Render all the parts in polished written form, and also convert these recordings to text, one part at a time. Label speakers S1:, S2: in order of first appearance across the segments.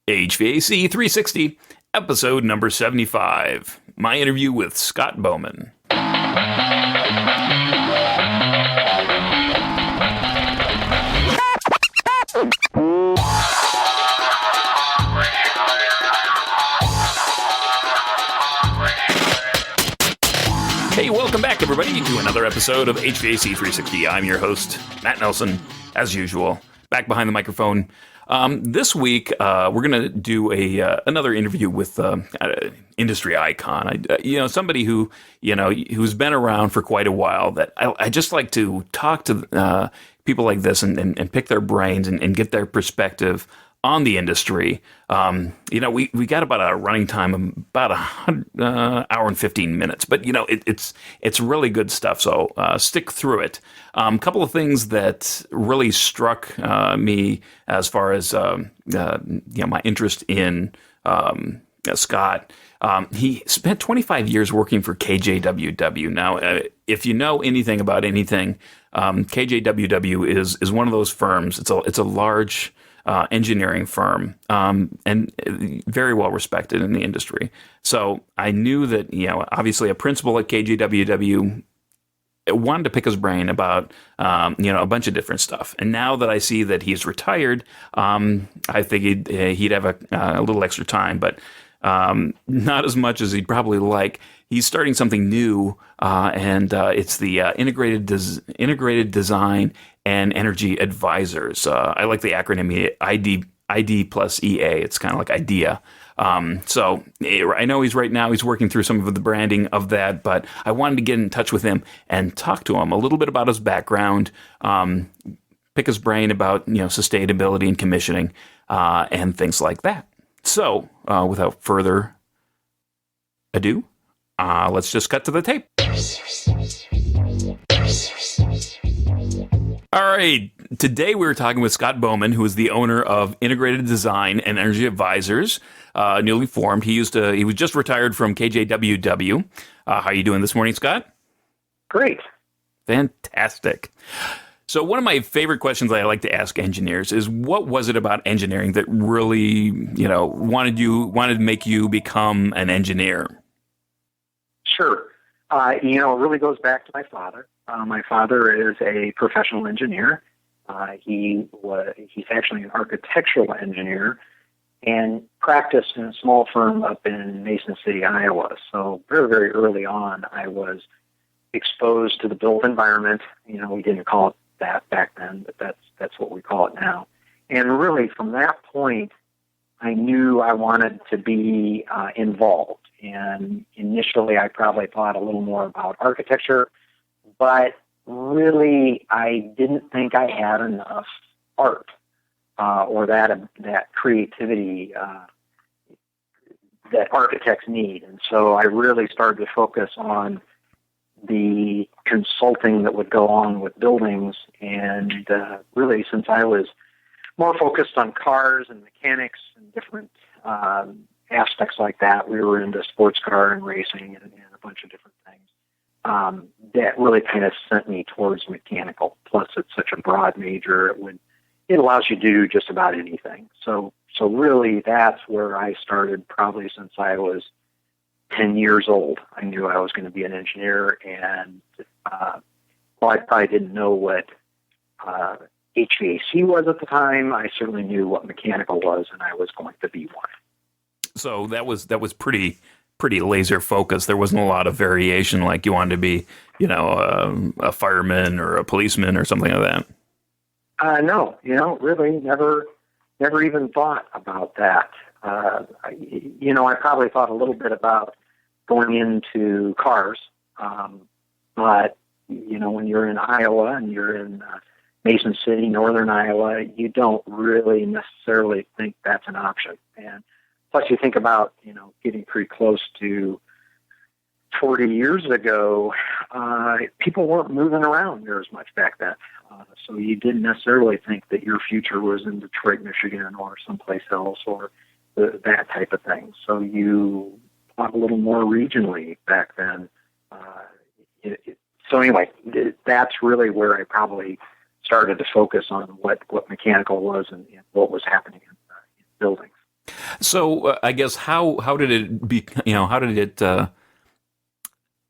S1: HVAC 360, episode number 75. My interview with Scott Bowman. Hey, welcome back, everybody, to another episode of HVAC 360. I'm your host, Matt Nelson, as usual, back behind the microphone. This week, we're going to do another interview with industry icon. Somebody who's been around for quite a while. That I just like to talk to people like this and pick their brains and get their perspective on the industry. We got about a running time of about hour and 15 minutes, but it's really good stuff. So stick through it. A couple of things that really struck me as far as my interest in Scott. He spent 25 years working for KJWW. Now, if you know anything about anything, KJWW is one of those firms. It's a large engineering firm, and very well respected in the industry. So I knew that, obviously a principal at KJWW wanted to pick his brain about, a bunch of different stuff. And now that I see that he's retired, I figured he'd have a little extra time, but not as much as he'd probably like. He's starting something new, and it's the Integrated Design and Energy Advisors. I like the acronym ID plus EA. It's kind of like IDEA. So I know he's working through some of the branding of that, but I wanted to get in touch with him and talk to him a little bit about his background, pick his brain about sustainability and commissioning, and things like that. So without further ado, let's just cut to the tape. All right. Today we were talking with Scott Bowman, who is the owner of Integrated Design and Energy Advisors, newly formed. He was just retired from KJWW. How are you doing this morning, Scott?
S2: Great.
S1: Fantastic. So one of my favorite questions I like to ask engineers is, what was it about engineering that really, wanted to make you become an engineer?
S2: Sure. It really goes back to my father. My father is a professional engineer. He's actually an architectural engineer and practiced in a small firm up in Mason City, Iowa. So very, very early on, I was exposed to the built environment. We didn't call it that back then, but that's what we call it now. And really, from that point, I knew I wanted to be involved. And initially, I probably thought a little more about architecture, but really, I didn't think I had enough art or that creativity that architects need. And so I really started to focus on the consulting that would go on with buildings. And really, since I was more focused on cars and mechanics and different aspects like that, we were into sports car and racing and a bunch of different things. That really kind of sent me towards mechanical. Plus, it's such a broad major; it allows you to do just about anything. So really, that's where I started. Probably since I was 10 years old, I knew I was going to be an engineer, and I probably didn't know what HVAC was at the time. I certainly knew what mechanical was, and I was going to be one.
S1: So that was pretty laser focused. There wasn't a lot of variation, like you wanted to be, a fireman or a policeman or something like that.
S2: No, really never even thought about that. I probably thought a little bit about going into cars, but when you're in Iowa and you're in Mason City, northern Iowa, you don't really necessarily think that's an option. And plus, you think about, getting pretty close to 40 years ago, people weren't moving around near as much back then. So you didn't necessarily think that your future was in Detroit, Michigan, or someplace else, or that type of thing. So you thought a little more regionally back then. So anyway, that's really where I probably started to focus on what mechanical was and what was happening in buildings.
S1: So I guess how did it be? How did it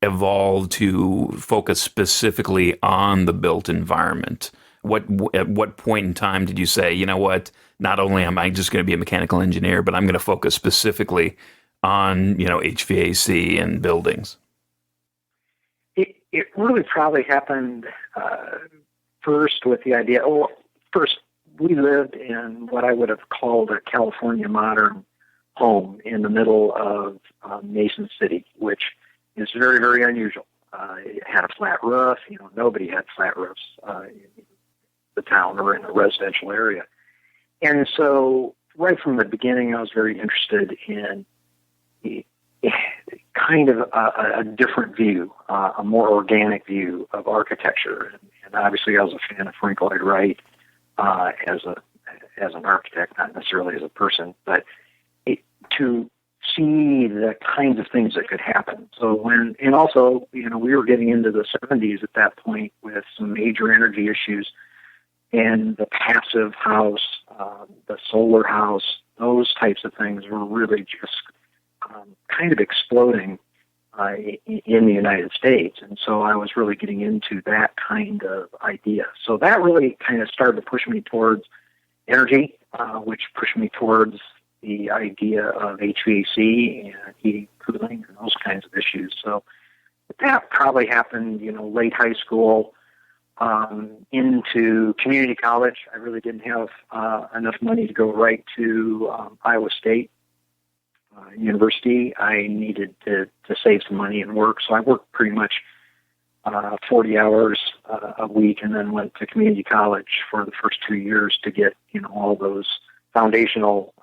S1: evolve to focus specifically on the built environment? At what point in time did you say, you know what? Not only am I just going to be a mechanical engineer, but I'm going to focus specifically on HVAC and buildings.
S2: It really probably happened first with the idea. Oh, first we lived in what I would have called a California modern home in the middle of Mason City, which is very, very unusual. It had a flat roof. Nobody had flat roofs in the town or in a residential area. And so right from the beginning, I was very interested in kind of a different view, a more organic view of architecture. And obviously I was a fan of Frank Lloyd Wright as an architect, not necessarily as a person, but to see the kinds of things that could happen. So and also, we were getting into the 70s at that point with some major energy issues, and the passive house, the solar house, those types of things were really just kind of exploding in the United States. And so I was really getting into that kind of idea. So that really kind of started to push me towards energy, which pushed me towards the idea of HVAC and heating, cooling, and those kinds of issues. So that probably happened, late high school into community college. I really didn't have enough money to go right to Iowa State University. I needed to save some money and work, so I worked pretty much 40 hours a week, and then went to community college for the first 2 years to get all those foundational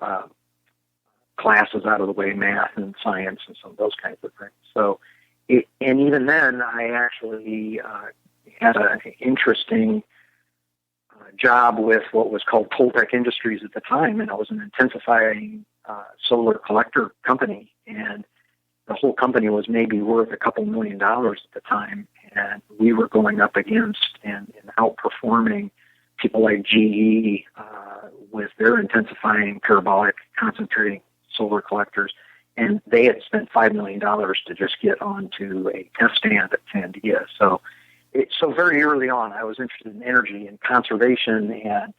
S2: classes out of the way, math and science and some of those kinds of things. So, and even then, I actually had an interesting job with what was called Toltec Industries at the time, and I was an intensifying solar collector company, and the whole company was maybe worth a couple $1 million at the time, and we were going up against and outperforming people like GE with their intensifying parabolic concentrating solar collectors, and they had spent $5 million to just get onto a test stand at Sandia. So very early on, I was interested in energy and conservation and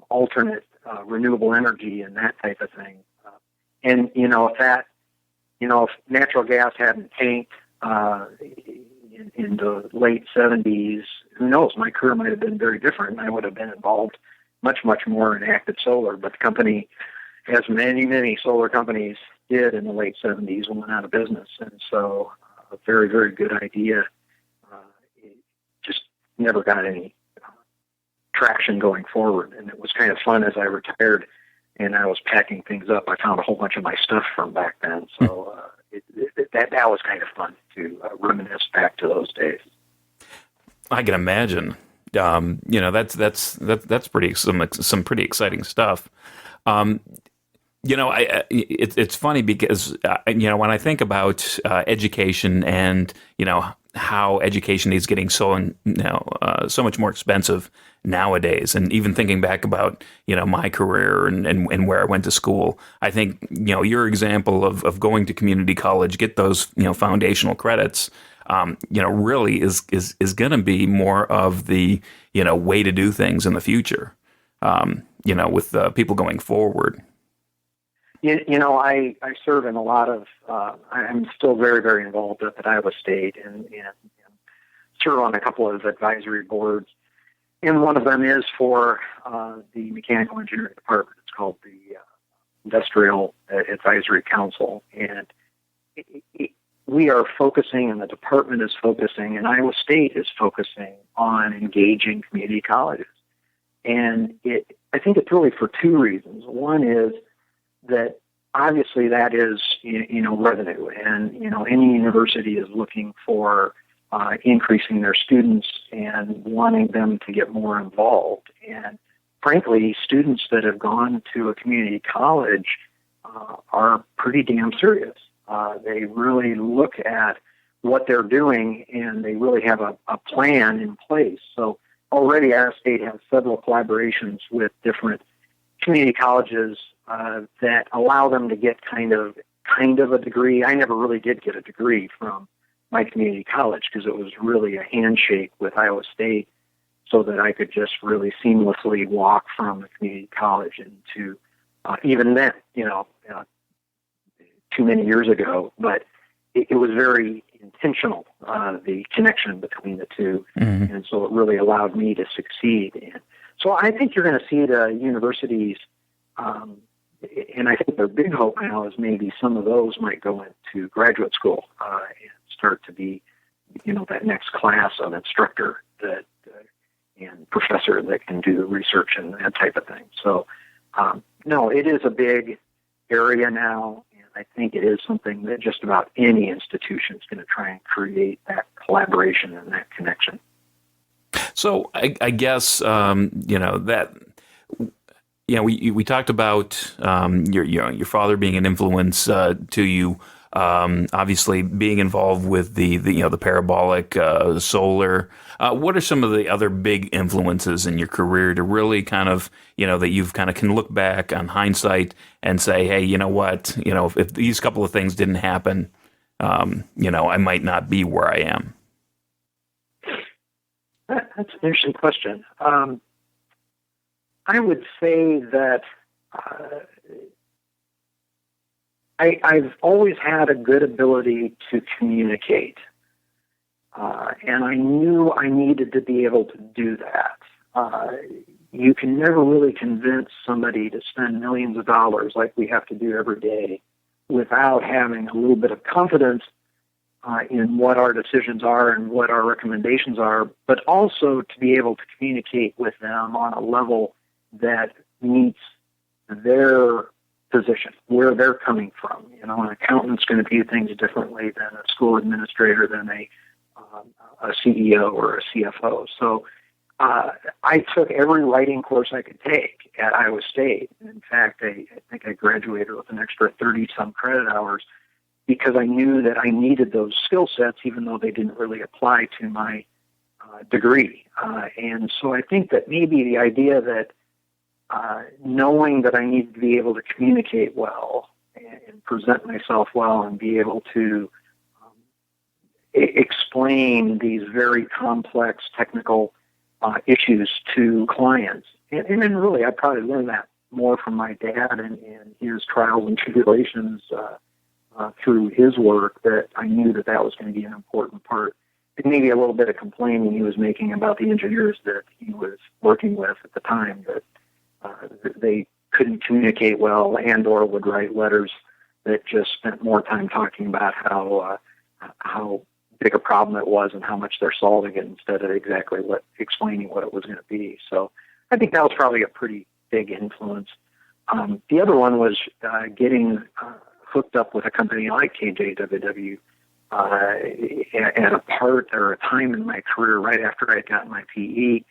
S2: alternate renewable energy and that type of thing. If natural gas hadn't tanked in the late 70s, who knows? My career might have been very different, and I would have been involved much, much more in active solar. But the company, as many, many solar companies did in the late 70s, went out of business. And so a very, very good idea just never got any traction going forward. And it was kind of fun as I retired and I was packing things up. I found a whole bunch of my stuff from back then. So that was kind of fun to reminisce back to those days.
S1: I can imagine. That's pretty some pretty exciting stuff. It's funny because when I think about education and how education is getting so much more expensive nowadays, and even thinking back about my career and where I went to school, I think your example of going to community college, get those foundational credits, really is going to be more of the way to do things in the future, with people going forward.
S2: I serve in a lot of, I'm still very, very involved up at Iowa State and serve on a couple of advisory boards. And one of them is for the mechanical engineering department. It's called the Industrial Advisory Council. And we are focusing, and the department is focusing, and Iowa State is focusing on engaging community colleges. And I think it's really for two reasons. One is that obviously that is, revenue, and, any university is looking for increasing their students and wanting them to get more involved. And frankly, students that have gone to a community college are pretty damn serious. They really look at what they're doing, and they really have a plan in place. So already Iowa State has several collaborations with different community colleges that allow them to get kind of a degree. I never really did get a degree from my community college because it was really a handshake with Iowa State, so that I could just really seamlessly walk from the community college into, even then, too many years ago, but it was very intentional, the connection between the two.
S1: Mm-hmm.
S2: And so it really allowed me to succeed. And so I think you're going to see the universities, and I think their big hope now is maybe some of those might go into graduate school and start to be, that next class of instructor that and professor that can do research and that type of thing. So, no, it is a big area now, and I think it is something that just about any institution is going to try and create that collaboration and that connection.
S1: So I guess, we talked about your father being an influence to you. Obviously, being involved with the parabolic solar. What are some of the other big influences in your career to really kind of that you've kind of can look back on hindsight and say, hey, you know what, if these couple of things didn't happen, I might not be where I am.
S2: That's an interesting question. I would say that I've always had a good ability to communicate, and I knew I needed to be able to do that. You can never really convince somebody to spend millions of dollars like we have to do every day without having a little bit of confidence in what our decisions are and what our recommendations are, but also to be able to communicate with them on a level that meets their position, where they're coming from. An accountant's going to view things differently than a school administrator, than a CEO or a CFO. So I took every writing course I could take at Iowa State. In fact, I think I graduated with an extra 30-some credit hours because I knew that I needed those skill sets, even though they didn't really apply to my degree. And so I think that maybe the idea that knowing that I needed to be able to communicate well and present myself well and be able to explain these very complex technical issues to clients. And then really, I probably learned that more from my dad and his trials and tribulations through his work, that I knew that was going to be an important part. And maybe a little bit of complaining he was making about the engineers that he was working with at the time, that they couldn't communicate well and or would write letters that just spent more time talking about how big a problem it was and how much they're solving it instead of exactly explaining what it was going to be. So I think that was probably a pretty big influence. The other one was getting hooked up with a company like KJWW at a part or a time in my career right after I'd gotten my PE,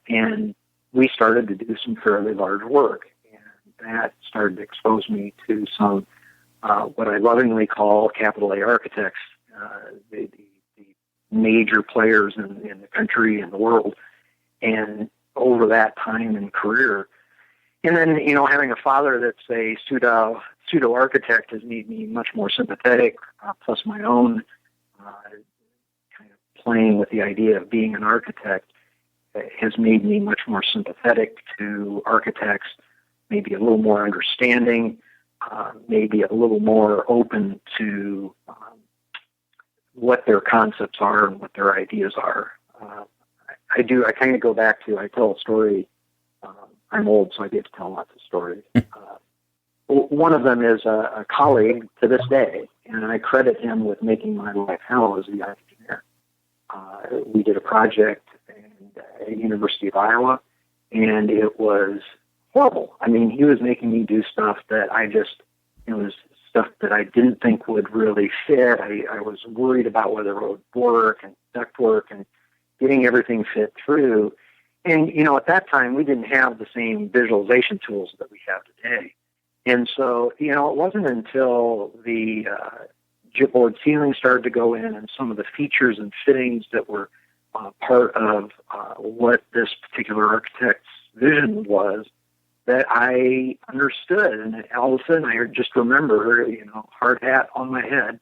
S2: and we started to do some fairly large work, and that started to expose me to some what I lovingly call capital A architects, the major players in the country and the world. And over that time and career, and then having a father that's a pseudo architect has made me much more sympathetic. Plus my own kind of playing with the idea of being an architect has made me much more sympathetic to architects, maybe a little more understanding, maybe a little more open to what their concepts are and what their ideas are. I kind of go back to, I tell a story. I'm old, so I get to tell lots of stories. One of them is a colleague to this day, and I credit him with making my life hell as a young engineer. We did a project at the University of Iowa, and it was horrible. I mean, he was making me do stuff that it was stuff that I didn't think would really fit. I was worried about whether it would work, and duct work, and getting everything fit through. And, at that time, we didn't have the same visualization tools that we have today. And so, it wasn't until the chipboard ceiling started to go in and some of the features and fittings that were part of what this particular architect's vision was, that I understood. And all of a sudden, I just remember, hard hat on my head,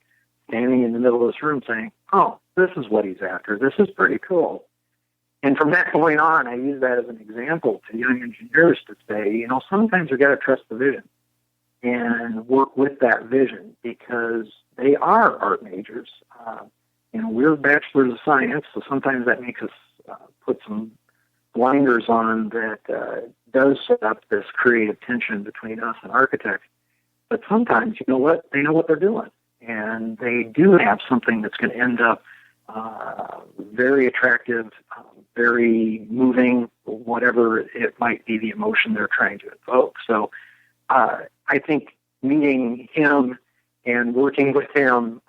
S2: standing in the middle of this room saying, oh, this is what he's after. This is pretty cool. And from that point on, I use that as an example to young engineers to say, sometimes you got to trust the vision and work with that vision, because they are art majors. We're bachelors of science, so sometimes that makes us put some blinders on that does set up this creative tension between us and architects. But sometimes, you know what? They know what they're doing, and they do have something that's going to end up very attractive, very moving, whatever it might be, the emotion they're trying to evoke. So I think meeting him and working with him,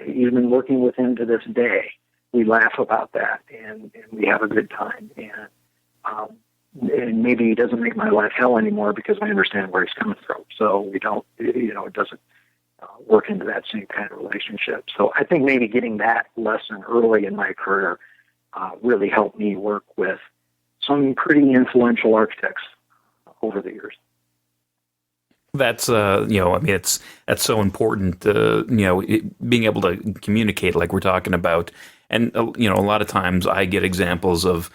S2: even working with him to this day, we laugh about that, and we have a good time. And maybe he doesn't make my life hell anymore because I understand where he's coming from. So we don't, it doesn't work into that same kind of relationship. So I think maybe getting that lesson early in my career really helped me work with some pretty influential architects over the years.
S1: That's that's so important. Being able to communicate, like we're talking about, and a lot of times I get examples of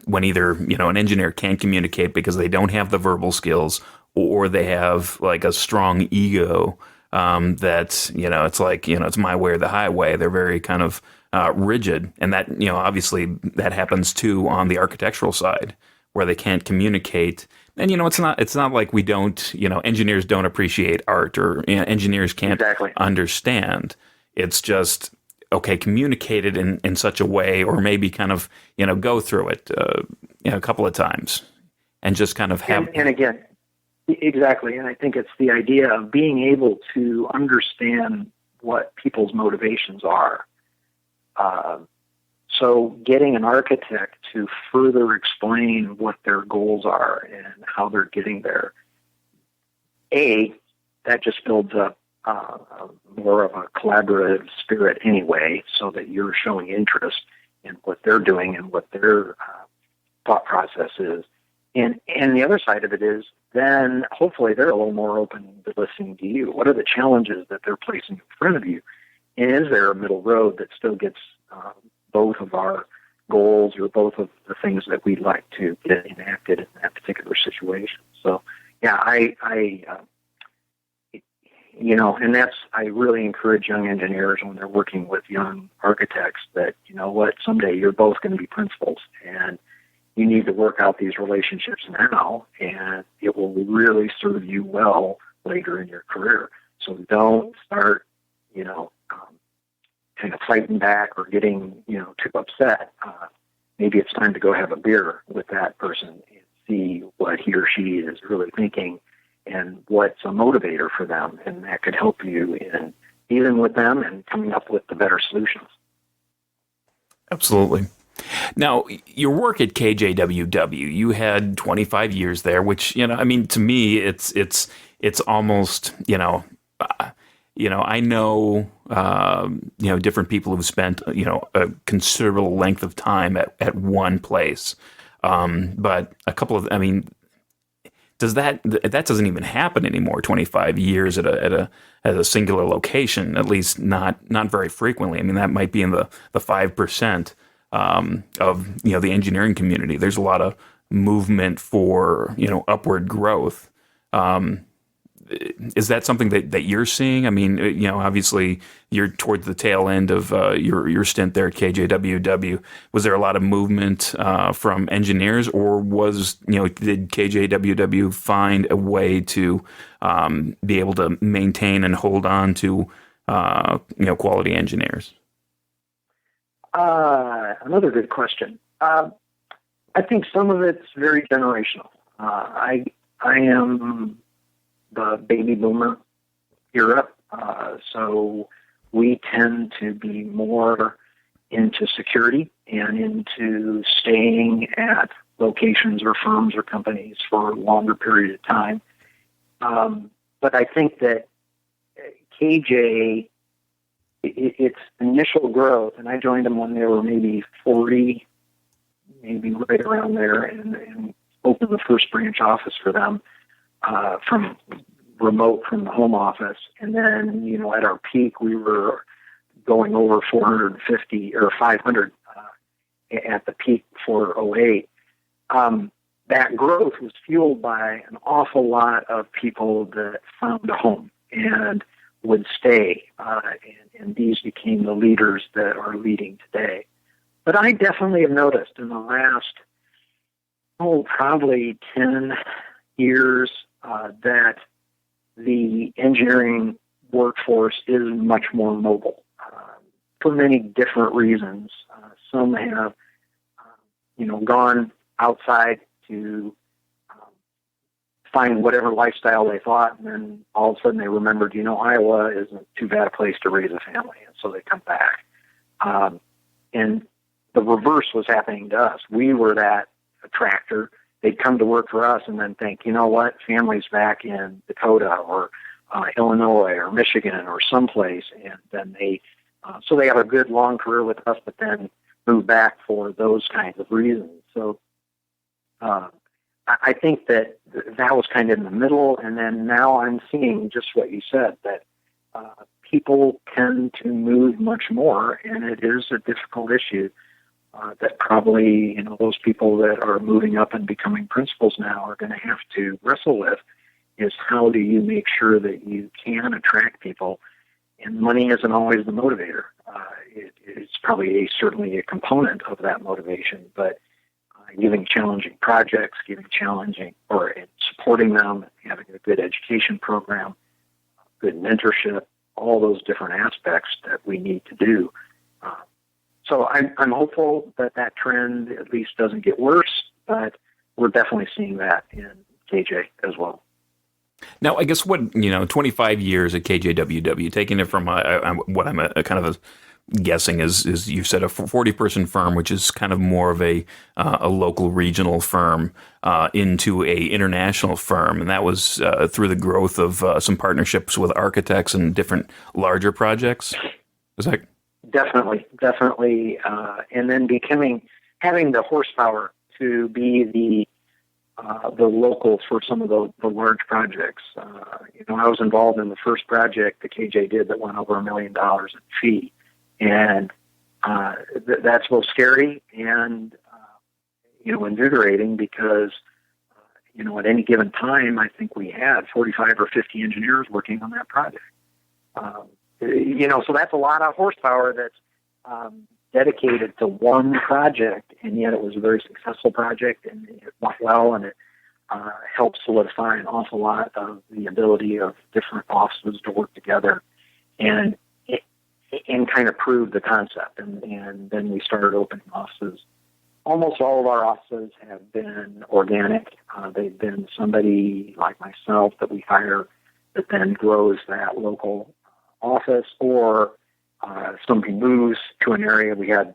S1: when either an engineer can't communicate because they don't have the verbal skills, or they have like a strong ego that it's like it's my way or the highway. They're very kind of rigid, and that obviously that happens too on the architectural side, where they can't communicate. And it's not like we don't, engineers don't appreciate art, or engineers can't understand. It's just, okay, communicate it in such a way, or maybe kind of go through it a couple of times, and just kind of have.
S2: And again, exactly. And I think it's the idea of being able to understand what people's motivations are. So getting an architect to further explain what their goals are and how they're getting there, that just builds up more of a collaborative spirit anyway, so that you're showing interest in what they're doing and what their thought process is. And the other side of it is then hopefully they're a little more open to listening to you. What are the challenges that they're placing in front of you? And is there a middle road that still gets both of our goals, or both of the things that we'd like to get enacted in that particular situation? So, yeah, and I really encourage young engineers when they're working with young architects that, someday you're both going to be principals, and you need to work out these relationships now, and it will really serve you well later in your career. So don't start, kind of fighting back or getting, too upset. Maybe it's time to go have a beer with that person and see what he or she is really thinking and what's a motivator for them. And that could help you in dealing with them and coming up with the better solutions.
S1: Absolutely. Now, your work at KJWW, you had 25 years there, which, to me, it's almost, I know, different people who've spent, a considerable length of time at one place. But a couple of, that doesn't even happen anymore, 25 years at a singular location, at least not very frequently. That might be in the 5%, of, the engineering community. There's a lot of movement for, upward growth. Is that something that you're seeing? Obviously you're towards the tail end of your stint there at KJWW. Was there a lot of movement from engineers, or did KJWW find a way to be able to maintain and hold on to quality engineers?
S2: Another good question. I think some of it's very generational. I am the baby boomer era, so we tend to be more into security and into staying at locations or firms or companies for a longer period of time. But I think that KJ, its initial growth, and I joined them when they were maybe 40, maybe right around there, and opened the first branch office for them from remote from the home office. And then, at our peak, we were going over 450 or 500 at the peak for '08. That growth was fueled by an awful lot of people that found a home and would stay, and these became the leaders that are leading today. But I definitely have noticed in the last, probably 10 years that the engineering workforce is much more mobile for many different reasons. Some have, gone outside to find whatever lifestyle they thought, and then all of a sudden they remembered, Iowa isn't too bad a place to raise a family, and so they come back. And the reverse was happening to us. We were that attractor. They'd come to work for us and then think, family's back in Dakota or Illinois or Michigan or someplace, and then so they have a good long career with us, but then move back for those kinds of reasons. So I think that was kind of in the middle, and then now I'm seeing just what you said, that people tend to move much more, and it is a difficult issue that probably, those people that are moving up and becoming principals now are going to have to wrestle with, is how do you make sure that you can attract people? And money isn't always the motivator. It's probably certainly a component of that motivation, but giving challenging projects, supporting them, having a good education program, good mentorship, all those different aspects that we need to do. So I'm hopeful that trend at least doesn't get worse, but we're definitely seeing that in KJ as well.
S1: Now, I guess 25 years at KJWW, taking it from what I'm a kind of guessing is you said a 40-person firm, which is kind of more of a local regional firm, into a international firm, and that was through the growth of some partnerships with architects and different larger projects. Is that
S2: definitely, and then having the horsepower to be the local for some of the large projects. I was involved in the first project that KJ did that went over $1 million in fee. And that's both scary and, invigorating because, at any given time, I think we had 45 or 50 engineers working on that project. So that's a lot of horsepower that's dedicated to one project, and yet it was a very successful project, and it went well, and it helped solidify an awful lot of the ability of different offices to work together and kind of prove the concept. And then we started opening offices. Almost all of our offices have been organic. They've been somebody like myself that we hire that then grows that local office, or somebody moves to an area. We had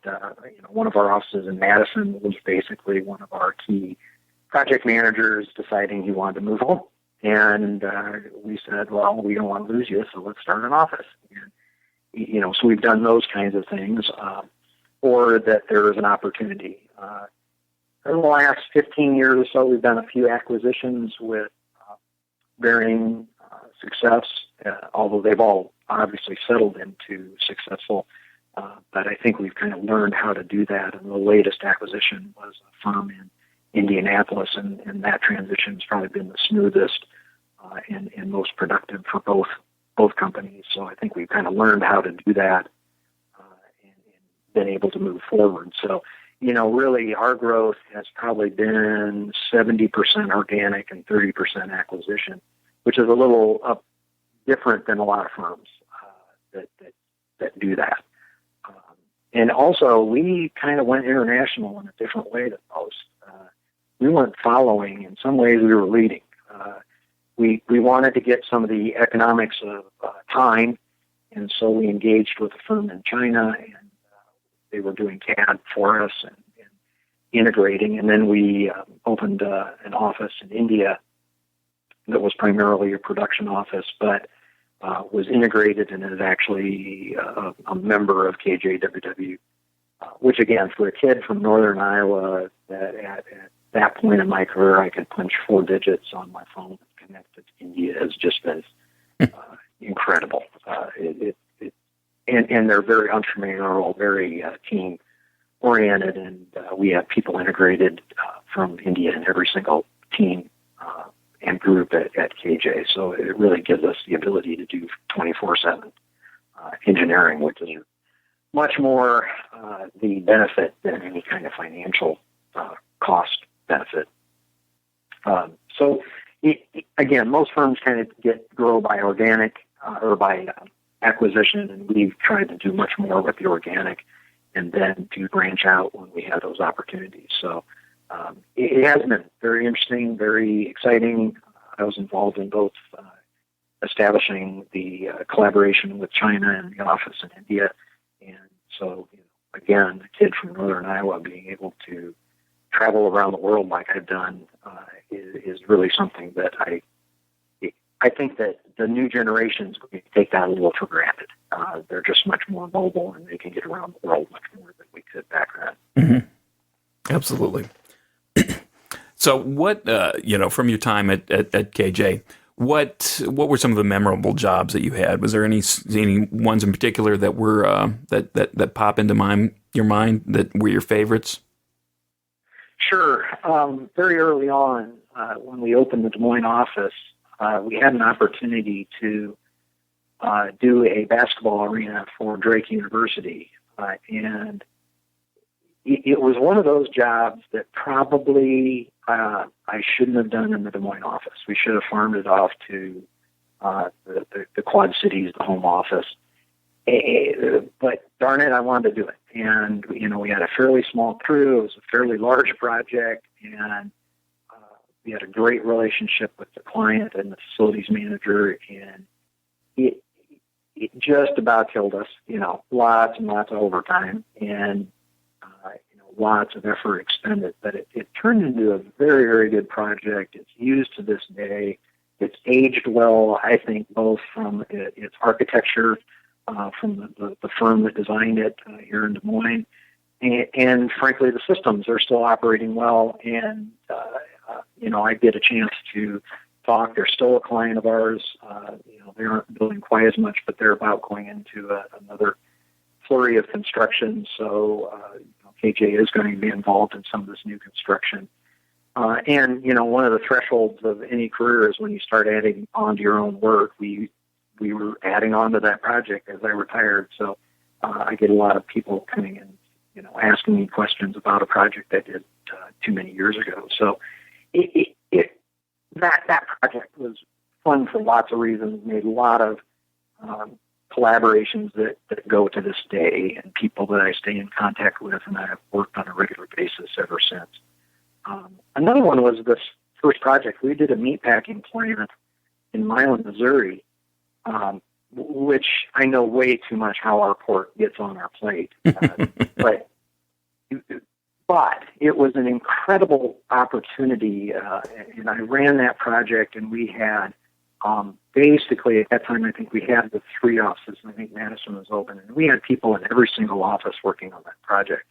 S2: one of our offices in Madison was basically one of our key project managers deciding he wanted to move home. And we said, well, we don't want to lose you, so let's start an office. And, so we've done those kinds of things, or that there is an opportunity. In the last 15 years or so, we've done a few acquisitions with varying success, although they've all obviously settled into successful. But I think we've kind of learned how to do that. And the latest acquisition was a firm in Indianapolis, and that transition has probably been the smoothest and most productive for both companies. So I think we've kind of learned how to do that and been able to move forward. So, really our growth has probably been 70% organic and 30% acquisition, which is a little different than a lot of firms that do that. And also, we kind of went international in a different way than most. We weren't following. In some ways, we were leading. We wanted to get some of the economics of time, and so we engaged with a firm in China, and they were doing CAD for us and integrating. And then we opened an office in India that was primarily a production office, but was integrated and is actually a member of KJWW, which again, for a kid from northern Iowa that at that point in my career, I could punch 4 digits on my phone and connect to India has just been incredible. And they're very entrepreneurial, very team-oriented, and we have people integrated from India in every single team and group at KJ. So it really gives us the ability to do 24/7 engineering, which is much more the benefit than any kind of financial cost benefit. Again, most firms kind of grow by organic or by acquisition, and we've tried to do much more with the organic and then to branch out when we have those opportunities. So it has been very interesting, very exciting. I was involved in both establishing the collaboration with China and the office in India. And so, again, a kid from Northern Iowa being able to travel around the world like I've done is really something that I think that the new generations take that a little for granted. They're just much more mobile, and they can get around the world much more than we could back then.
S1: Mm-hmm. Absolutely. So what, from your time at KJ, what were some of the memorable jobs that you had? Was there any ones in particular that were that pop into your mind that were your favorites?
S2: Sure. Very early on, when we opened the Des Moines office, we had an opportunity to do a basketball arena for Drake University, and it was one of those jobs that probably I shouldn't have done in the Des Moines office. We should have farmed it off to the Quad Cities, the home office. But darn it, I wanted to do it. And, we had a fairly small crew. It was a fairly large project, and we had a great relationship with the client and the facilities manager, and it just about killed us, lots and lots of overtime and, lots of effort expended. But it turned into a very, very good project. It's used to this day. It's aged well, I think, both from its architecture, from the firm that designed it here in Des Moines, and frankly, the systems are still operating well. And I get a chance to talk. They're still a client of ours. They aren't building quite as much, but they're about going into another flurry of construction. So KJ is going to be involved in some of this new construction. And one of the thresholds of any career is when you start adding on to your own work. We were adding on to that project as I retired. So I get a lot of people coming in, asking me questions about a project I did too many years ago. So that project was fun for lots of reasons. Made a lot of collaborations that go to this day, and people that I stay in contact with, and I have worked on a regular basis ever since. Another one was this first project. We did a meatpacking plant in Milan, Missouri, which I know way too much how our port gets on our plate. But it was an incredible opportunity, and I ran that project, and we had basically at that time, I think we had the 3 offices. I think Madison was open, and we had people in every single office working on that project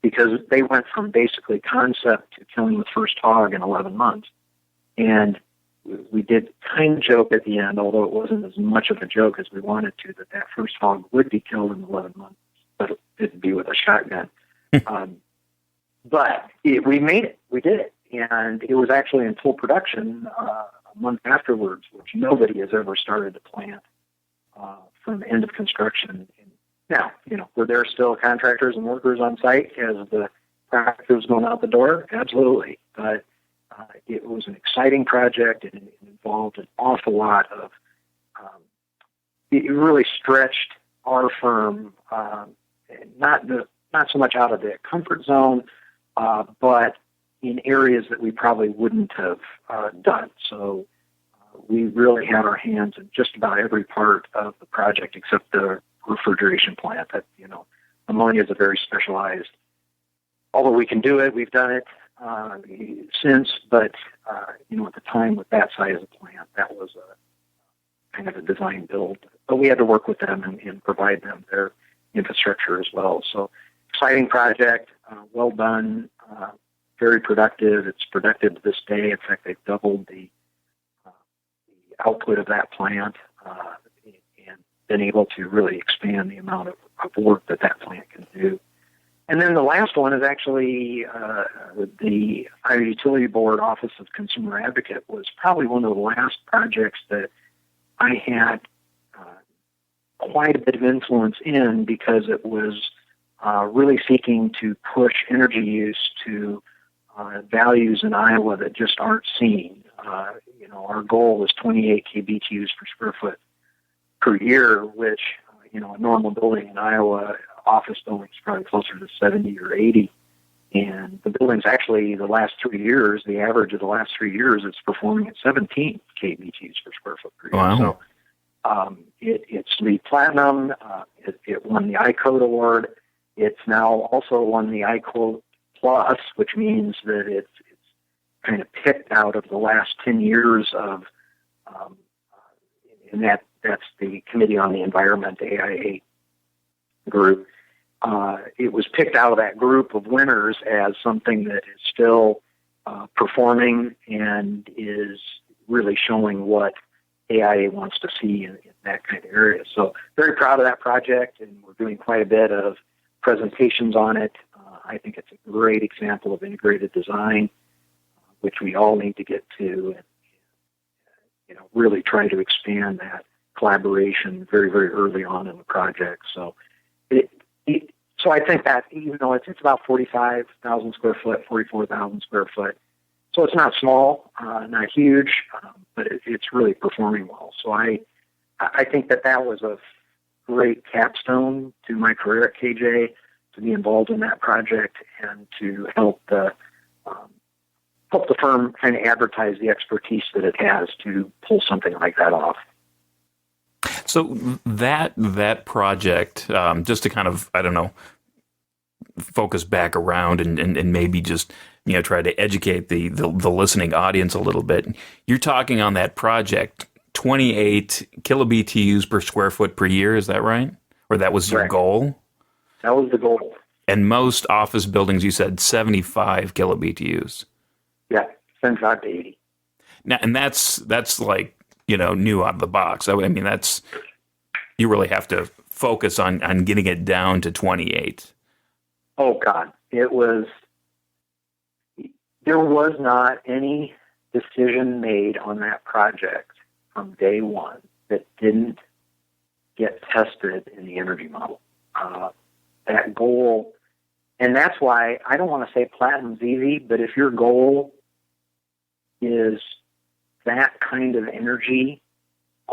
S2: because they went from basically concept to killing the first hog in 11 months. And we did kind of joke at the end, although it wasn't as much of a joke as we wanted to, that first hog would be killed in 11 months, but it'd be with a shotgun. But we made it. We did it. And it was actually in full production a month afterwards, which nobody has ever started to plant from end of construction. And now, were there still contractors and workers on site as the project was going out the door? Absolutely. But it was an exciting project, and it involved an awful lot of, it really stretched our firm, not so much out of the comfort zone, but in areas that we probably wouldn't have done. So we really had our hands in just about every part of the project except the refrigeration plant. That, ammonia is a very specialized, although we can do it, we've done it since, but at the time with that size of plant, that was a kind of a design build. But we had to work with them and provide them their infrastructure as well. So exciting project, well done, very productive. It's productive to this day. In fact, they've doubled the output of that plant and been able to really expand the amount of work that plant can do. And then the last one is actually the Iowa Utility Board Office of Consumer Advocate was probably one of the last projects that I had quite a bit of influence in, because it was really seeking to push energy use to values in Iowa that just aren't seen. Our goal was 28 kBTUs per square foot per year, which, a normal building in Iowa, office building, is probably closer to 70 or 80. And the building's actually, the last 3 years, the average of the last 3 years, it's performing at 17 kBTUs per square foot per year.
S1: Wow.
S2: So it's LEED Platinum. It won the iCode Award. It's now also won the iCode Plus, which means that it's kind of picked out of the last 10 years of, and that's the Committee on the Environment, AIA group. It was picked out of that group of winners as something that is still performing and is really showing what AIA wants to see in that kind of area. So very proud of that project, and we're doing quite a bit of presentations on it. I think it's a great example of integrated design, which we all need to get to, and really try to expand that collaboration very, very early on in the project. So, so I think that it's about 45,000 square foot, 44,000 square foot. So it's not small, not huge, but it's really performing well. So I think that was a great capstone to my career at KJ, to be involved in that project and to help the firm kind of advertise the expertise that it has to pull something like that off.
S1: So that project, just to kind of, focus back around and maybe just, try to educate the listening audience a little bit. You're talking on that project, 28 kilobTUs per square foot per year. Is that right? Or that was your goal?
S2: That was the goal.
S1: And most office buildings, you said 75 kilobTUs.
S2: Yeah, 75 to 80.
S1: Now, and that's like, new out of the box. That's, you really have to focus on getting it down to 28.
S2: Oh God, there was not any decision made on that project from day one that didn't get tested in the energy model. That goal, and that's why I don't want to say platinum's easy, but if your goal is that kind of energy,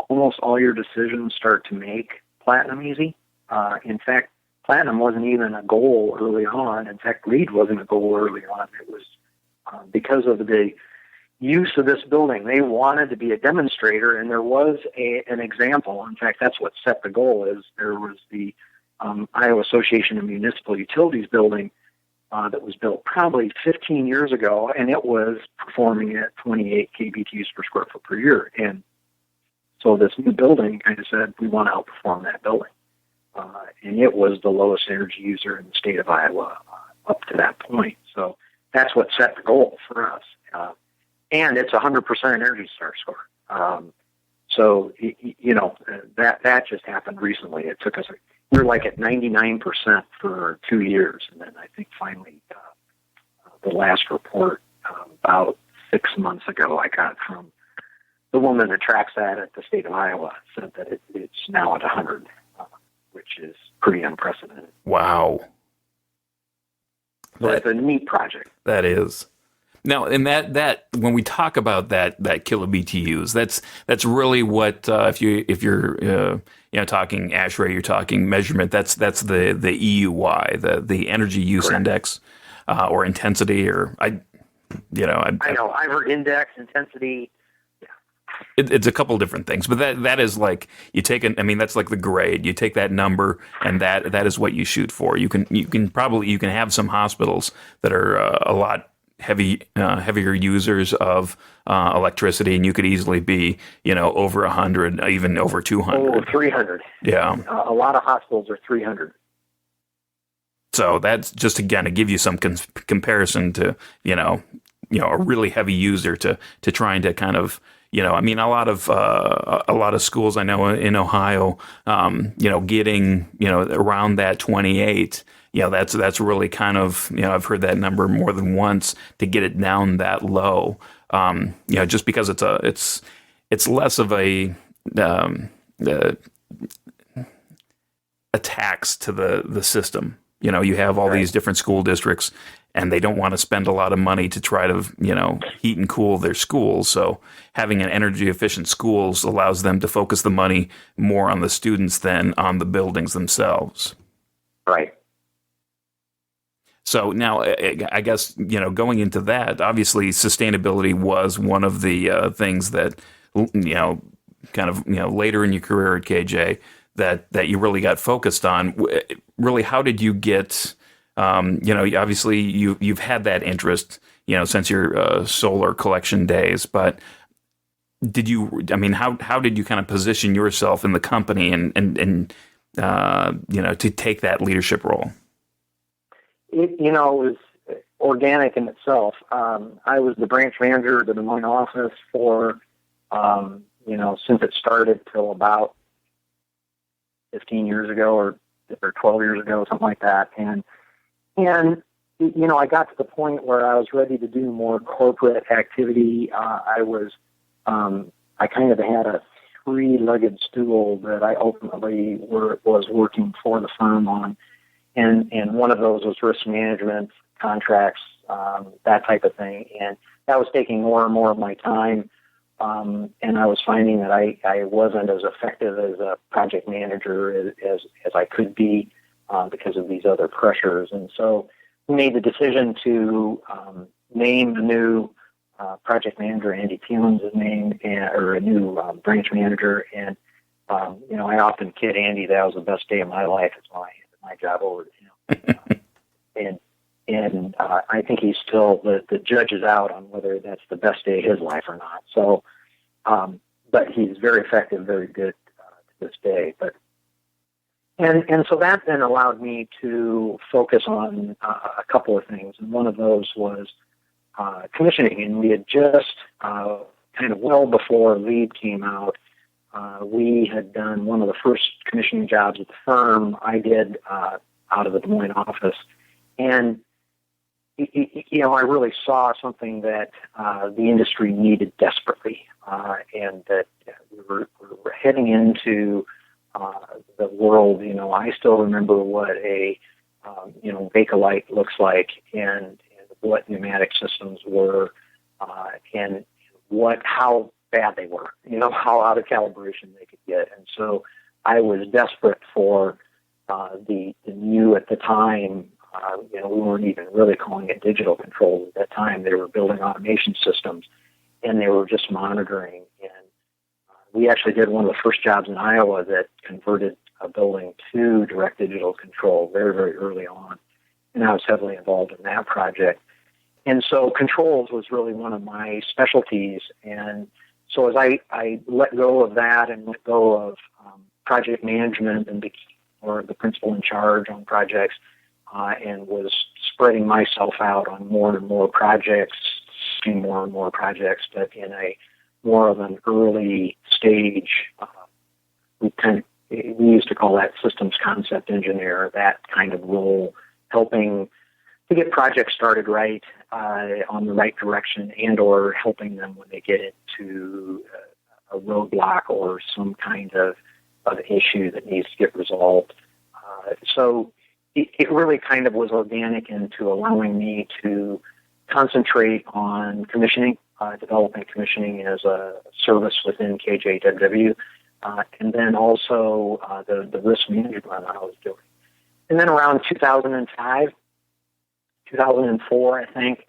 S2: almost all your decisions start to make platinum easy. In fact, platinum wasn't even a goal early on. In fact, LEED wasn't a goal early on. It was because of the use of this building. They wanted to be a demonstrator, and there was an example. In fact, that's what set the goal. Is there was the Iowa Association of Municipal Utilities building that was built probably 15 years ago, and it was performing at 28 kBTUs per square foot per year. And so this new building kind of said, we want to outperform that building. And it was the lowest energy user in the state of Iowa up to that point. So that's what set the goal for us. And it's 100% Energy Star score. So, that just happened recently. It took us, we were like at 99% for 2 years. And then I think finally the last report about 6 months ago I got from the woman that tracks that at the state of Iowa said that it's now at 100, which is pretty unprecedented.
S1: Wow.
S2: So it's a neat project.
S1: That is. Now, and that when we talk about that kilobTUs, that's really what if you're talking ASHRAE, you're talking measurement. That's the EUI, the energy use
S2: Correct.
S1: index or intensity, or I know
S2: I've heard index, intensity.
S1: It's a couple of different things, but that is like you take that's like the grade. You take that number, and that is what you shoot for. You can have some hospitals that are a lot heavier users of electricity, and you could easily be over 100, even over 200.
S2: Oh, 300.
S1: Yeah,
S2: a lot of hospitals are 300.
S1: So that's just, again, to give you some comparison to, a really heavy user to trying to kind of, I mean, a lot of schools I know in Ohio, getting, around that 28, that's really kind of, I've heard that number more than once to get it down that low. Just because it's less of a tax to the system. You have all these different school districts, and they don't want to spend a lot of money to try to, heat and cool their schools. So having an energy efficient schools allows them to focus the money more on the students than on the buildings themselves.
S2: Right.
S1: So now, I guess, going into that, obviously sustainability was one of the things that, kind of, later in your career at KJ that you really got focused on. Really, how did you get, obviously you've had that interest, since your solar collection days, but how did you kind of position yourself in the company and to take that leadership role?
S2: It was organic in itself. I was the branch manager of the Des Moines office for, since it started till about 15 years ago or 12 years ago, something like that. And I got to the point where I was ready to do more corporate activity. I kind of had a three-legged stool that I ultimately was working for the firm on. And one of those was risk management, contracts, that type of thing. And that was taking more and more of my time. And I was finding that I wasn't as effective as a project manager as I could be because of these other pressures. And so we made the decision to name a new project manager. Andy Thielen's his name, or a new branch manager. And, I often kid Andy that was the best day of my life. It's when I handed my job over to him. And I think he's still, the judge is out on whether that's the best day of his life or not. So, but he's very effective, very good to this day. And so that then allowed me to focus on a couple of things. And one of those was commissioning. And we had just, kind of well before LEED came out, we had done one of the first commissioning jobs at the firm. I did out of the Des Moines office. And I really saw something that the industry needed desperately, and that we were heading into the world. I still remember what a Bakelite looks like, and what pneumatic systems were, and how bad they were. How out of calibration they could get, and so I was desperate for the new at the time. We weren't even really calling it digital controls at that time. They were building automation systems, and they were just monitoring. And we actually did one of the first jobs in Iowa that converted a building to direct digital control very, very early on. And I was heavily involved in that project. And so controls was really one of my specialties. And so as I let go of that and let go of project management and became more the principal in charge on projects, and was spreading myself out on more and more projects, seeing more and more projects, but in a more of an early stage. We used to call that systems concept engineer, that kind of role, helping to get projects started right, on the right direction, and or helping them when they get into a roadblock or some kind of issue that needs to get resolved. So it really kind of was organic into allowing me to concentrate on commissioning, developing commissioning as a service within KJWW, and then also the risk management I was doing. And then around 2005, 2004, I think,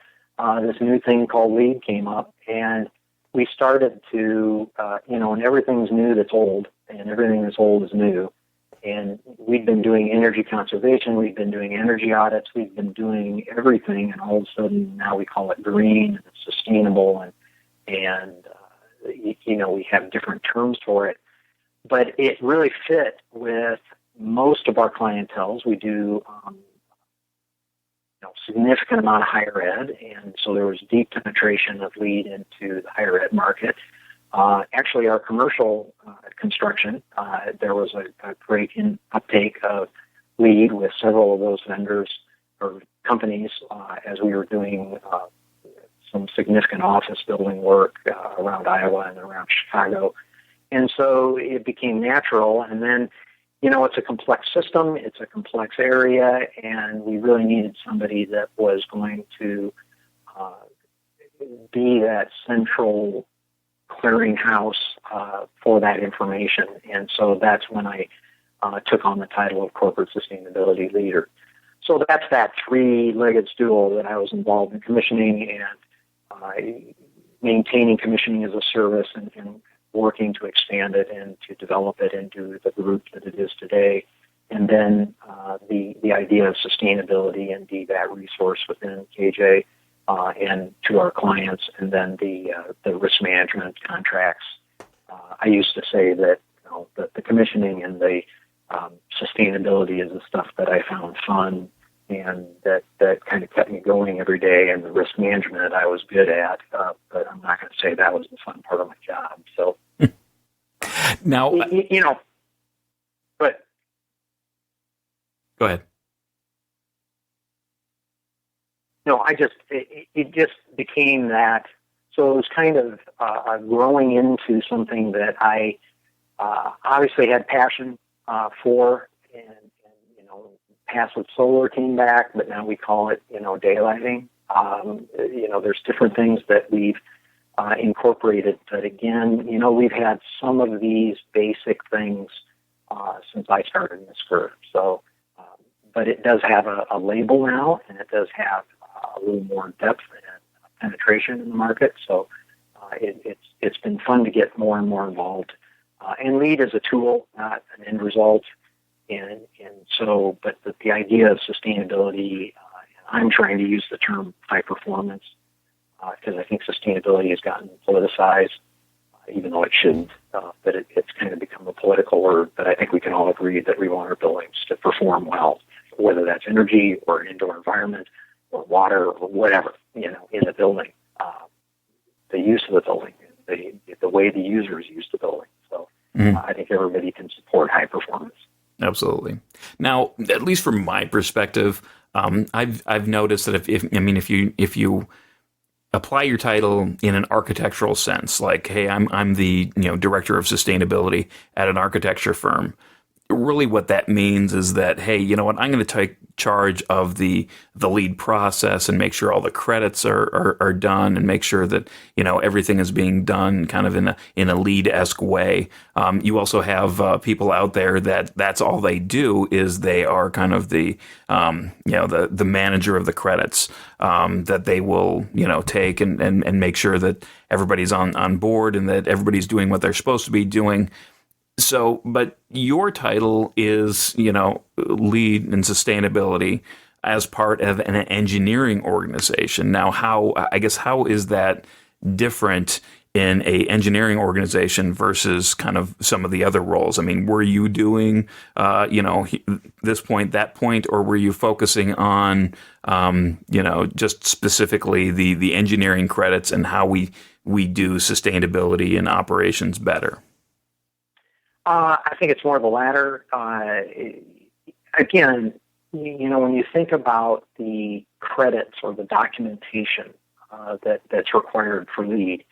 S2: this new thing called LEED came up, and we started to, and everything's new that's old, and everything that's old is new. And we've been doing energy conservation, we've been doing energy audits, we've been doing everything, and all of a sudden now we call it green and sustainable, and we have different terms for it. But it really fit with most of our clientels. We do significant amount of higher ed, and so there was deep penetration of lead into the higher ed market. Actually, our commercial construction, there was a great uptake of lead with several of those vendors or companies as we were doing some significant office building work around Iowa and around Chicago. And so it became natural. And then, it's a complex system, it's a complex area, and we really needed somebody that was going to be that central clearinghouse for that information. And so that's when I took on the title of Corporate Sustainability Leader. So that's that three-legged stool that I was involved in commissioning and maintaining commissioning as a service and working to expand it and to develop it into the group that it is today. And then the idea of sustainability and be that resource within KJ and to our clients, and then the risk management contracts. I used to say that the commissioning and the sustainability is the stuff that I found fun and that kind of kept me going every day, and the risk management I was good at, but I'm not going to say that was the fun part of my job. So
S1: now,
S2: but
S1: go ahead.
S2: No, it just became that. So it was kind of growing into something that I obviously had passion for, and passive solar came back, but now we call it, daylighting. There's different things that we've incorporated, but again, we've had some of these basic things since I started in this group. So, but it does have a label now, and it does have a little more depth and penetration in the market. So it's been fun to get more and more involved. And lead as a tool, not an end result. And so, but the idea of sustainability, I'm trying to use the term high performance because I think sustainability has gotten politicized, even though it shouldn't. But it's kind of become a political word. But I think we can all agree that we want our buildings to perform well, whether that's energy or indoor environment or water or whatever, in the building, the use of the building, the way the users use the building. So I think everybody can support high performance.
S1: Absolutely. Now, at least from my perspective, I've noticed that if you apply your title in an architectural sense, like, hey, I'm the director of sustainability at an architecture firm. Really, what that means is that, hey, you know what? I'm going to take charge of the lead process and make sure all the credits are done, and make sure that everything is being done kind of in a lead-esque way. You also have people out there that's all they do is they are kind of the manager of the credits that they will take and make sure that everybody's on board and that everybody's doing what they're supposed to be doing. So, but your title is, lead in sustainability as part of an engineering organization. Now, how is that different in a engineering organization versus kind of some of the other roles? I mean, were you doing, this point, that point, or were you focusing on, just specifically the engineering credits and how we do sustainability and operations better?
S2: I think it's more of the latter. Again, when you think about the credits or the documentation that's required for lead,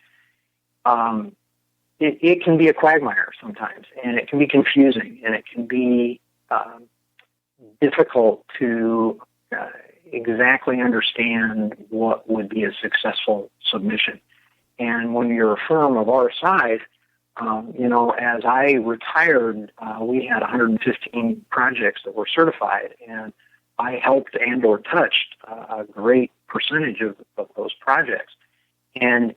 S2: it can be a quagmire sometimes, and it can be confusing, and it can be difficult to exactly understand what would be a successful submission. And when you're a firm of our size, as I retired, we had 115 projects that were certified, and I helped and or touched a great percentage of those projects. And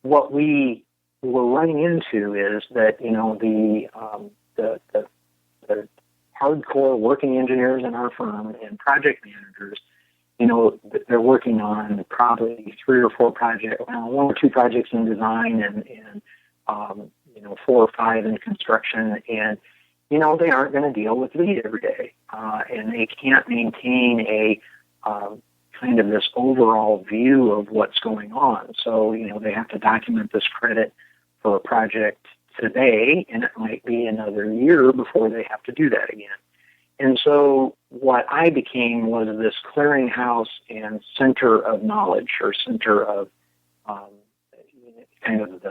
S2: what we were running into is that, the hardcore working engineers in our firm and project managers, they're working on probably 3 or 4 projects, 1 or 2 projects in design and 4 or 5 in construction, and they aren't going to deal with lead every day, and they can't maintain a kind of this overall view of what's going on. So, they have to document this credit for a project today, and it might be another year before they have to do that again. And so what I became was this clearinghouse and center of knowledge, or center of kind of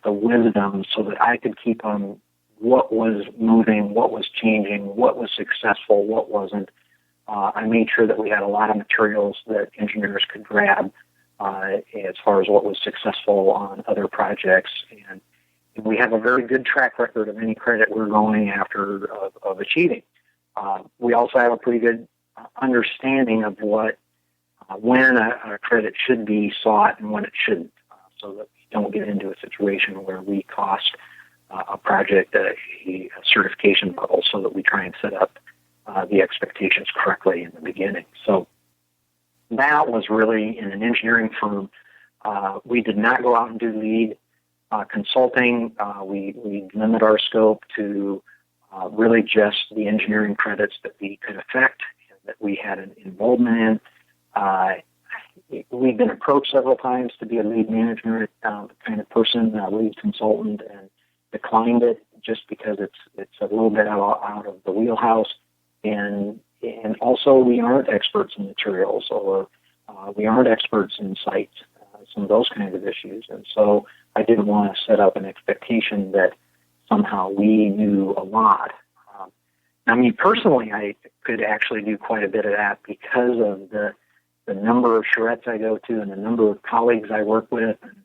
S2: the wisdom, so that I could keep on what was moving, what was changing, what was successful, what wasn't. I made sure that we had a lot of materials that engineers could grab as far as what was successful on other projects. And we have a very good track record of any credit we're going after of achieving. We also have a pretty good understanding of when a credit should be sought and when it shouldn't, so that we don't get into a situation where we cost a project a certification level, so that we try and set up the expectations correctly in the beginning. So that was really in an engineering firm. We did not go out and do lead consulting. We limit our scope to really just the engineering credits that we could affect and that we had an involvement in. We've been approached several times to be a lead management kind of person, a lead consultant, and declined it just because it's a little bit out of the wheelhouse. And also, we aren't experts in materials, or we aren't experts in sites, some of those kinds of issues. And so I didn't want to set up an expectation that somehow we knew a lot. I mean, personally, I could actually do quite a bit of that because of the number of charrettes I go to and the number of colleagues I work with. And,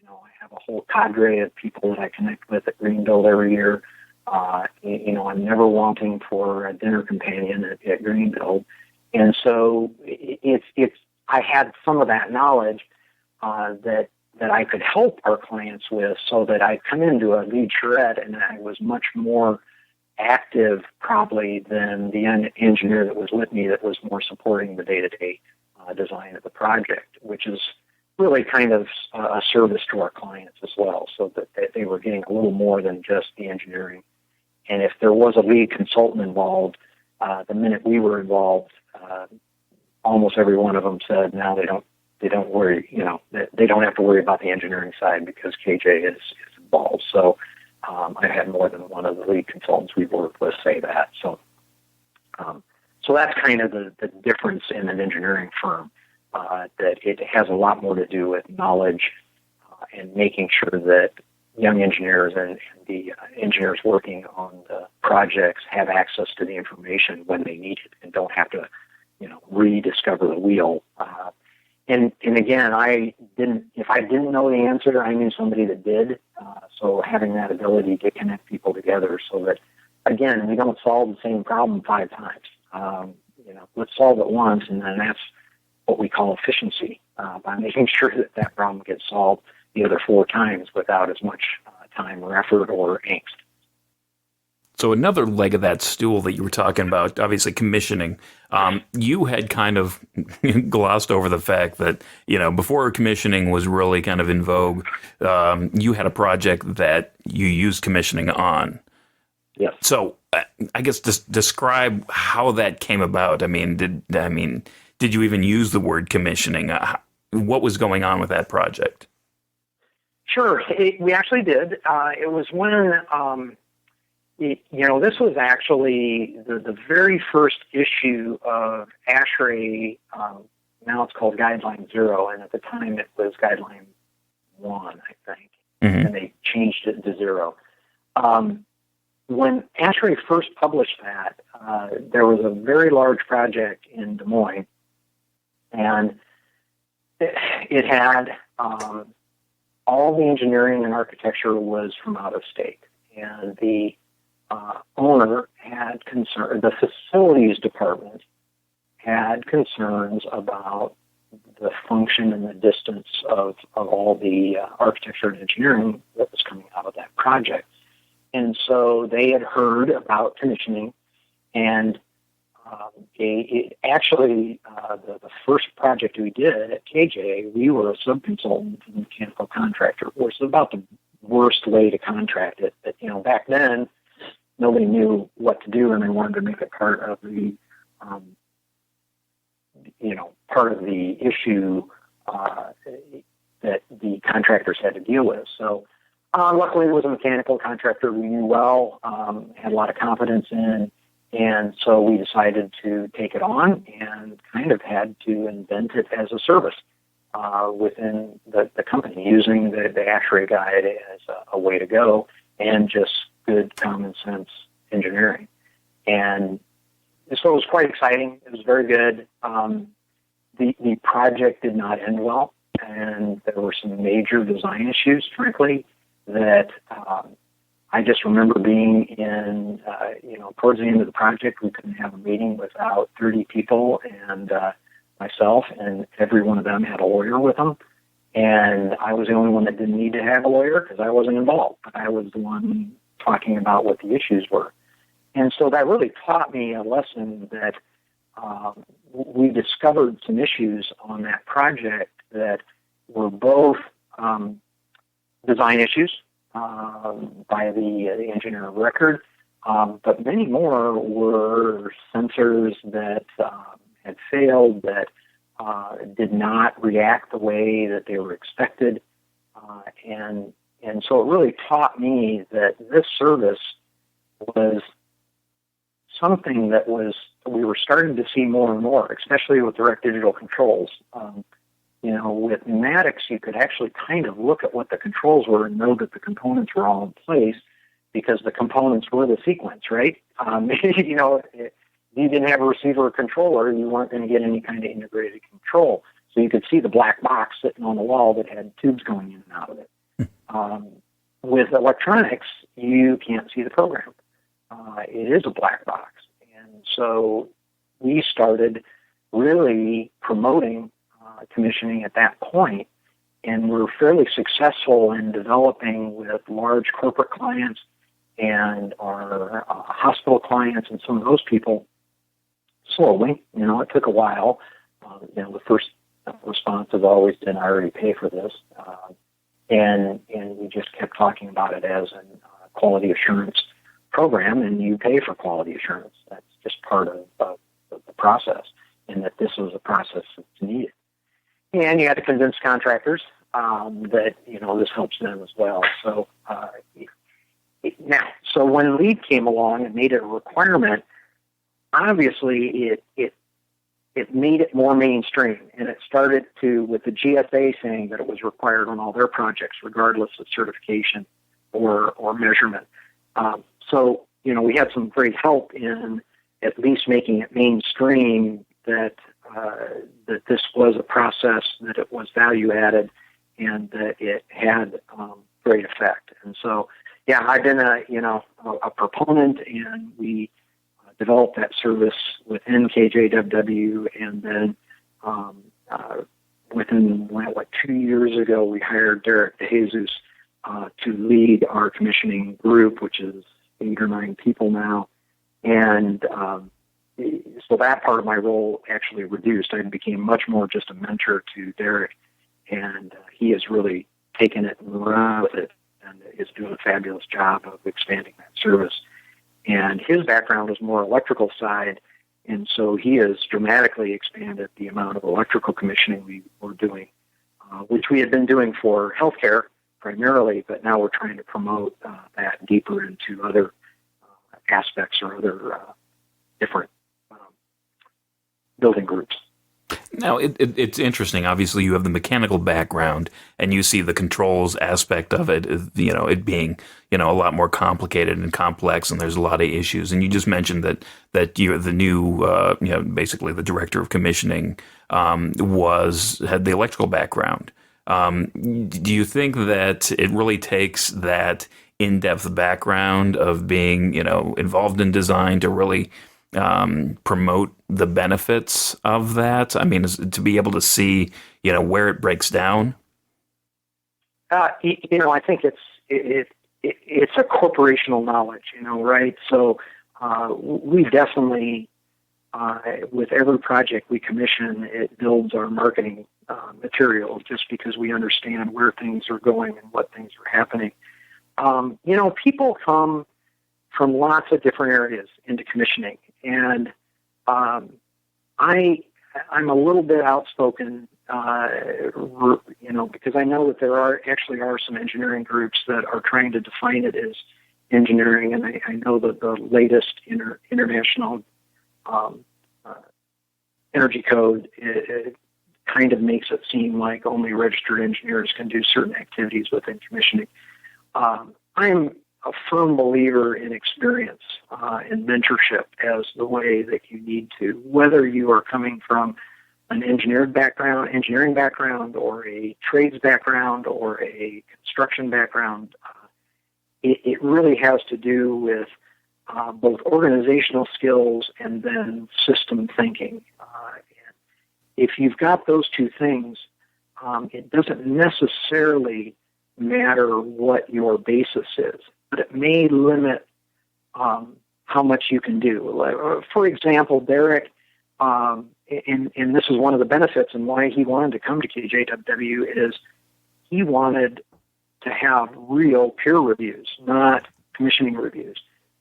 S2: I have a whole cadre of people that I connect with at Greenbuild every year. I'm never wanting for a dinner companion at Greenbuild. And so I had some of that knowledge that I could help our clients with, so that I come into a lead charrette and I was much more active probably than the engineer that was with me, that was more supporting the day-to-day design of the project, which is really kind of a service to our clients as well, so that they were getting a little more than just the engineering. And if there was a lead consultant involved, the minute we were involved, almost every one of them said, "No, they don't worry. They don't have to worry about the engineering side because KJ is involved." So I had more than one of the lead consultants we've worked with say that. So that's kind of the difference in an engineering firm, that it has a lot more to do with knowledge and making sure that young engineers and the engineers working on the projects have access to the information when they need it and don't have to, rediscover the wheel. And again, if I didn't know the answer, I knew somebody that did. So having that ability to connect people together, so that, again, we don't solve the same problem 5 times. Let's solve it once, and then that's what we call efficiency, by making sure that problem gets solved the other 4 times without as much time or effort or angst.
S1: So another leg of that stool that you were talking about, obviously commissioning, you had kind of glossed over the fact that, before commissioning was really kind of in vogue, you had a project that you used commissioning on.
S2: Yes.
S1: So I guess just describe how that came about. Did you even use the word commissioning? What was going on with that project?
S2: Sure. We actually did. It was when... this was actually the very first issue of ASHRAE. Now it's called Guideline 0, and at the time it was Guideline 1, I think, and they changed it to 0. When ASHRAE first published that, there was a very large project in Des Moines, and it had all the engineering and architecture was from out of state, and the owner had concern. The facilities department had concerns about the function and the distance of all the architecture and engineering that was coming out of that project. And so they had heard about commissioning, and the first project we did at KJ, we were a subconsultant and mechanical contractor, which was about the worst way to contract it. But, back then, nobody knew what to do, and they wanted to make it part of the part of the issue that the contractors had to deal with. So luckily it was a mechanical contractor we knew well, had a lot of confidence in, and so we decided to take it on and kind of had to invent it as a service within the company, using the ASHRAE guide as a way to go and just good common sense engineering. And so it was quite exciting. It was very good. The project did not end well, and there were some major design issues, frankly, that I just remember being in, towards the end of the project, we couldn't have a meeting without 30 people and myself, and every one of them had a lawyer with them. And I was the only one that didn't need to have a lawyer because I wasn't involved, but I was the one talking about what the issues were. And so that really taught me a lesson that we discovered some issues on that project that were both design issues by the engineer of record, but many more were sensors that had failed, that did not react the way that they were expected. And so it really taught me that this service was something that we were starting to see more and more, especially with direct digital controls. With pneumatics, you could actually kind of look at what the controls were and know that the components were all in place because the components were the sequence, right? If you didn't have a receiver or controller, you weren't going to get any kind of integrated control. So you could see the black box sitting on the wall that had tubes going in and out of it. With electronics, you can't see the program. It is a black box. And so we started really promoting commissioning at that point, and we're fairly successful in developing with large corporate clients and our hospital clients and some of those people slowly. It took a while. The first response has always been, I already pay for this. And we just kept talking about it as a quality assurance program, and you pay for quality assurance. That's just part of the process, and that this was a process that's needed. And you had to convince contractors that, this helps them as well. So so when LEED came along and made it a requirement, obviously it made it more mainstream, and it started with the GSA saying that it was required on all their projects, regardless of certification or measurement. So we had some great help in at least making it mainstream that this was a process, that it was value added, and that it had great effect. And so, I've been a proponent, and we developed that service within KJWW, and then within 2 years ago, we hired Derek DeJesus to lead our commissioning group, which is 8 or 9 people now. And so that part of my role actually reduced. I became much more just a mentor to Derek, and he has really taken it and run with it and is doing a fabulous job of expanding that service. And his background is more electrical side, and so he has dramatically expanded the amount of electrical commissioning we were doing, which we had been doing for healthcare primarily, but now we're trying to promote that deeper into other aspects or other different building groups.
S1: Now, it's interesting. Obviously, you have the mechanical background, and you see the controls aspect of it, it being, a lot more complicated and complex, and there's a lot of issues. And you just mentioned that you're the new, basically the director of commissioning had the electrical background. Do you think that it really takes that in-depth background of being, involved in design to really promote the benefits of that? I mean, to be able to see, where it breaks down.
S2: I think it's a corporational knowledge, right? So we definitely, with every project we commission, it builds our marketing material just because we understand where things are going and what things are happening. People come from lots of different areas into commissioning. And I I'm a little bit outspoken, because I know that there are some engineering groups that are trying to define it as engineering, and I know that the latest international energy code it kind of makes it seem like only registered engineers can do certain activities within commissioning. I'm a firm believer in experience and mentorship as the way that you need to, whether you are coming from an engineering background, or a trades background, or a construction background. It really has to do with both organizational skills and then system thinking. And if you've got those two things, it doesn't necessarily matter what your basis is, but it may limit how much you can do. For example, Derek, and this is one of the benefits and why he wanted to come to KJWW, is he wanted to have real peer reviews, not commissioning reviews.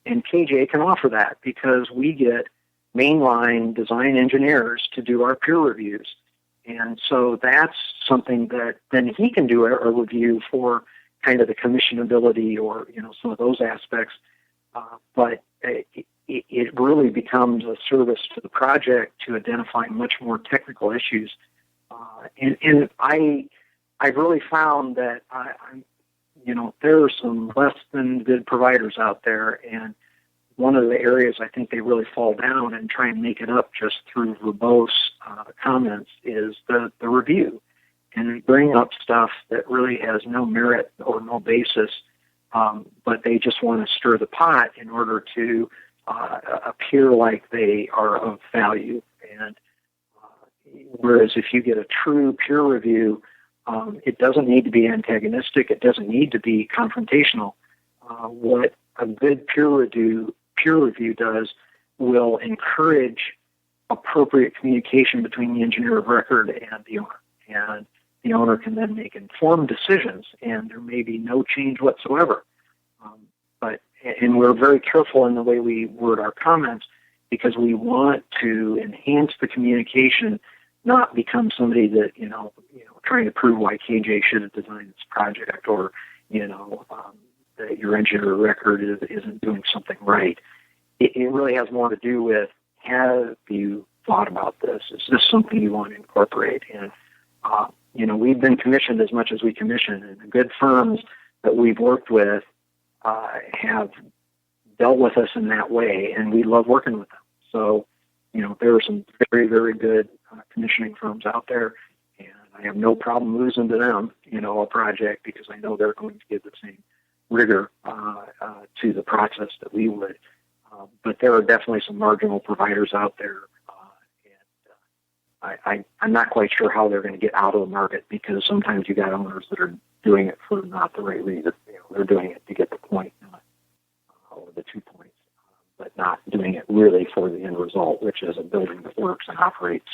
S2: And KJ can offer that because we get mainline design engineers to do our peer reviews. And so that's something that then he can do a review for kind of the commissionability or, some of those aspects. But it really becomes a service to the project to identify much more technical issues. And I've really found that there are some less than good providers out there, and one of the areas I think they really fall down and try and make it up just through verbose comments is the review, and bring up stuff that really has no merit or no basis, but they just want to stir the pot in order to appear like they are of value. And whereas if you get a true peer review, it doesn't need to be antagonistic. It doesn't need to be confrontational. What a good peer review does will encourage appropriate communication between the engineer of record and the owner. And the owner can then make informed decisions, and there may be no change whatsoever. And we're very careful in the way we word our comments because we want to enhance the communication, not become somebody that, trying to prove why KJ should have designed this project, or, that your engineer of record isn't doing something right. It really has more to do with, have you thought about this? Is this something you want to incorporate? And, we've been commissioned as much as we commission, and the good firms that we've worked with have dealt with us in that way, and we love working with them. So, there are some very, very good commissioning firms out there, and I have no problem losing to them, a project, because I know they're going to give the same rigor to the process that we would. But there are definitely some marginal providers out there, and I'm not quite sure how they're going to get out of the market, because sometimes you got owners that are doing it for not the right reason. They're doing it to get the point, or the 2 points, but not doing it really for the end result, which is a building that works and operates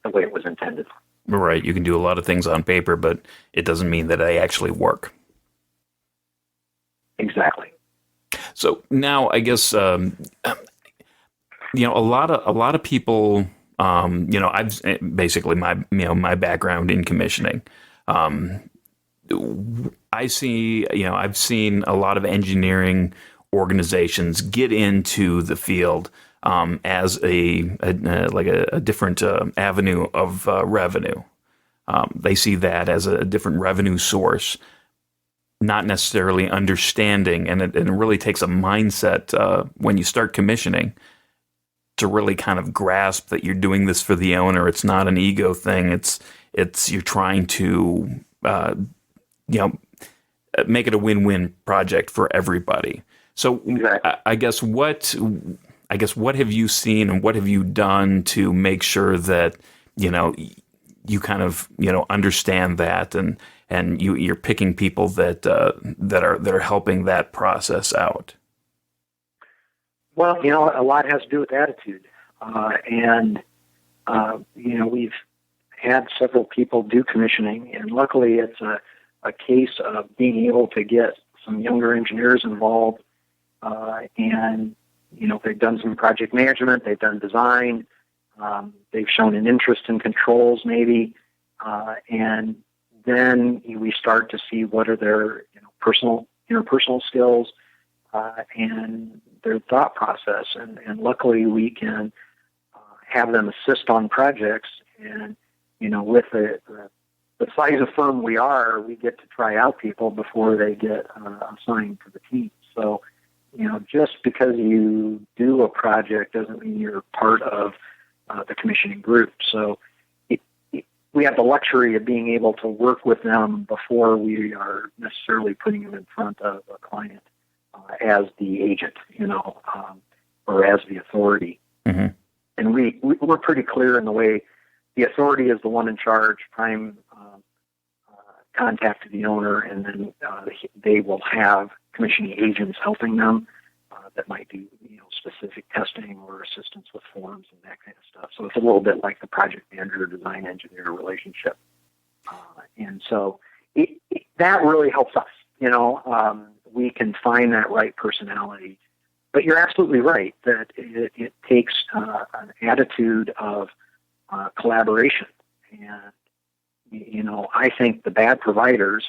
S2: the way it was intended.
S1: Right. You can do a lot of things on paper, but it doesn't mean that they actually work.
S2: Exactly.
S1: So now, I guess, a lot of people, I've basically my background in commissioning. I've seen a lot of engineering organizations get into the field as a different avenue of revenue. They see that as a different revenue source, not necessarily understanding, and it really takes a mindset when you start commissioning to really kind of grasp that you're doing this for the owner. It's not an ego thing. It's you're trying to make it a win-win project for everybody. So exactly. I guess what have you seen and what have you done to make sure that you kind of understand that and you're picking people that are helping that process out?
S2: Well, a lot has to do with attitude, and we've had several people do commissioning, and luckily it's a case of being able to get some younger engineers involved, and they've done some project management, they've done design, They've shown an interest in controls, maybe, and then we start to see what are their interpersonal skills and their thought process. And luckily, we can have them assist on projects. And with the size of firm we are, we get to try out people before they get assigned to the team. So, just because you do a project doesn't mean you're part of the commissioning group. So we have the luxury of being able to work with them before we are necessarily putting them in front of a client as the agent, or as the authority. Mm-hmm. And we're pretty clear in the way the authority is the one in charge, prime contact to the owner, and then they will have commissioning agents helping them that might do specific testing or assistance with forms and that kind of stuff. So it's a little bit like the project manager design engineer relationship, and so that really helps us. We can find that right personality. But you're absolutely right that it takes an attitude of collaboration. And, I think the bad providers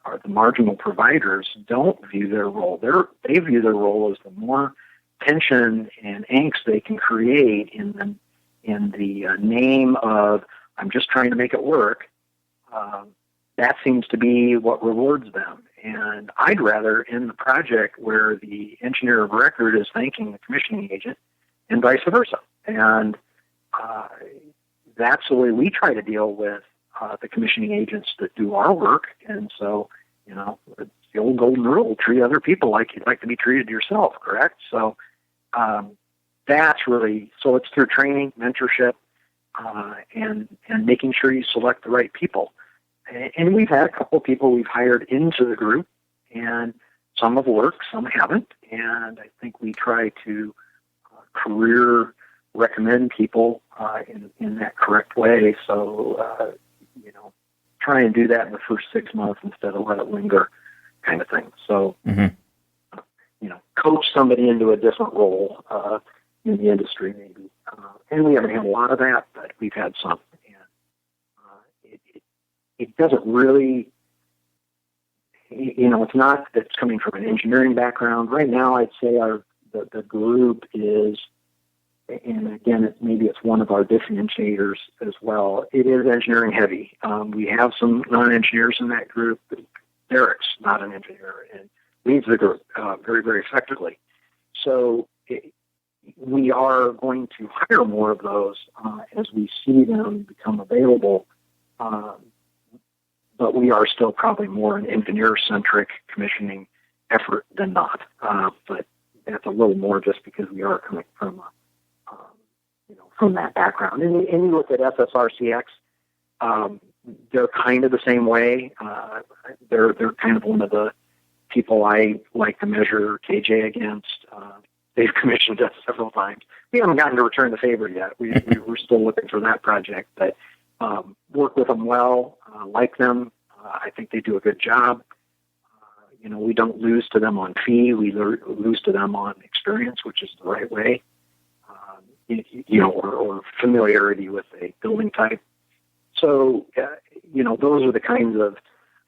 S2: or the marginal providers don't view their role. They view their role as the more tension and angst they can create in the name of, I'm just trying to make it work. That seems to be what rewards them. And I'd rather in the project where the engineer of record is thanking the commissioning agent and vice versa. And that's the way we try to deal with the commissioning agents that do our work. And so, it's the old golden rule, treat other people like you'd like to be treated yourself, correct? So that's really, so it's through training, mentorship, and making sure you select the right people. And we've had a couple of people we've hired into the group, and some have worked, some haven't. And I think we try to career recommend people in that correct way. So, try and do that in the first 6 months instead of let it linger kind of thing. So, coach somebody into a different role in the industry maybe. And we haven't had a lot of that, but we've had some. It doesn't really, it's not that it's coming from an engineering background. Right now, I'd say the group is, and again, maybe it's one of our differentiators as well. It is engineering heavy. We have some non-engineers in that group. Derek's not an engineer and leads the group very, very effectively. So we are going to hire more of those as we see them become available. But we are still probably more an engineer-centric commissioning effort than not. But that's a little more just because we are coming from from that background. And you look at SSRCX, they're kind of the same way. They're kind of one of the people I like to measure KJ against. They've commissioned us several times. We haven't gotten to return the favor yet. We're still looking for that project, but work with them well, like them. I think they do a good job. We don't lose to them on fee. We lose to them on experience, which is the right way, or familiarity with a building type. So, those are the kinds of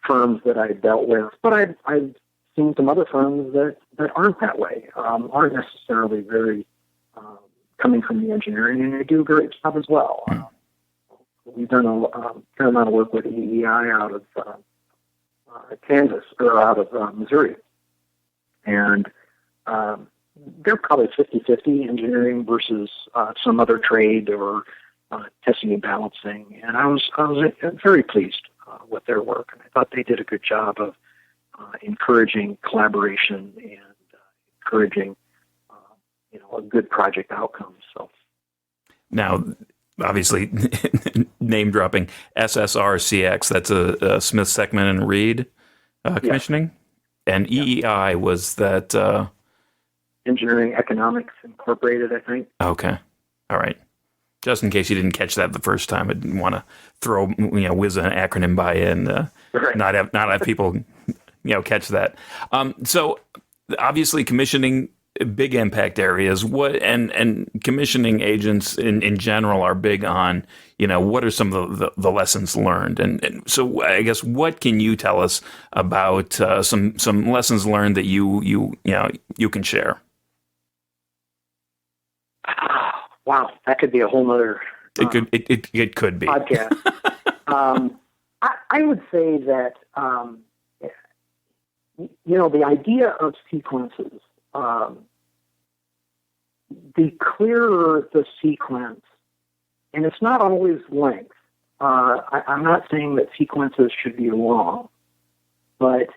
S2: firms that I've dealt with. But I've seen some other firms that aren't that way, aren't necessarily very coming from the engineering, and they do a great job as well. We've done a fair amount of work with EEI out of Kansas, or out of Missouri. And they're probably 50-50 engineering versus some other trade or testing and balancing. And I was very pleased with their work. And I thought they did a good job of encouraging collaboration and encouraging, a good project outcome. So
S1: now, obviously, name dropping SSRCX. That's a Smith, Seckman and Reed commissioning, and EEI was that
S2: Engineering Economics Incorporated, I think.
S1: Okay, all right. Just in case you didn't catch that the first time, I didn't want to whiz an acronym by in,
S2: right.
S1: not have people catch that. So obviously, commissioning big impact areas. What and commissioning agents in general are big on, what are some of the lessons learned? And so I guess what can you tell us about some lessons learned that you can share?
S2: Wow, that could be a whole nother
S1: it could be
S2: podcast. I would say that the idea of sequences, the clearer the sequence, and it's not always length. I'm not saying that sequences should be long, but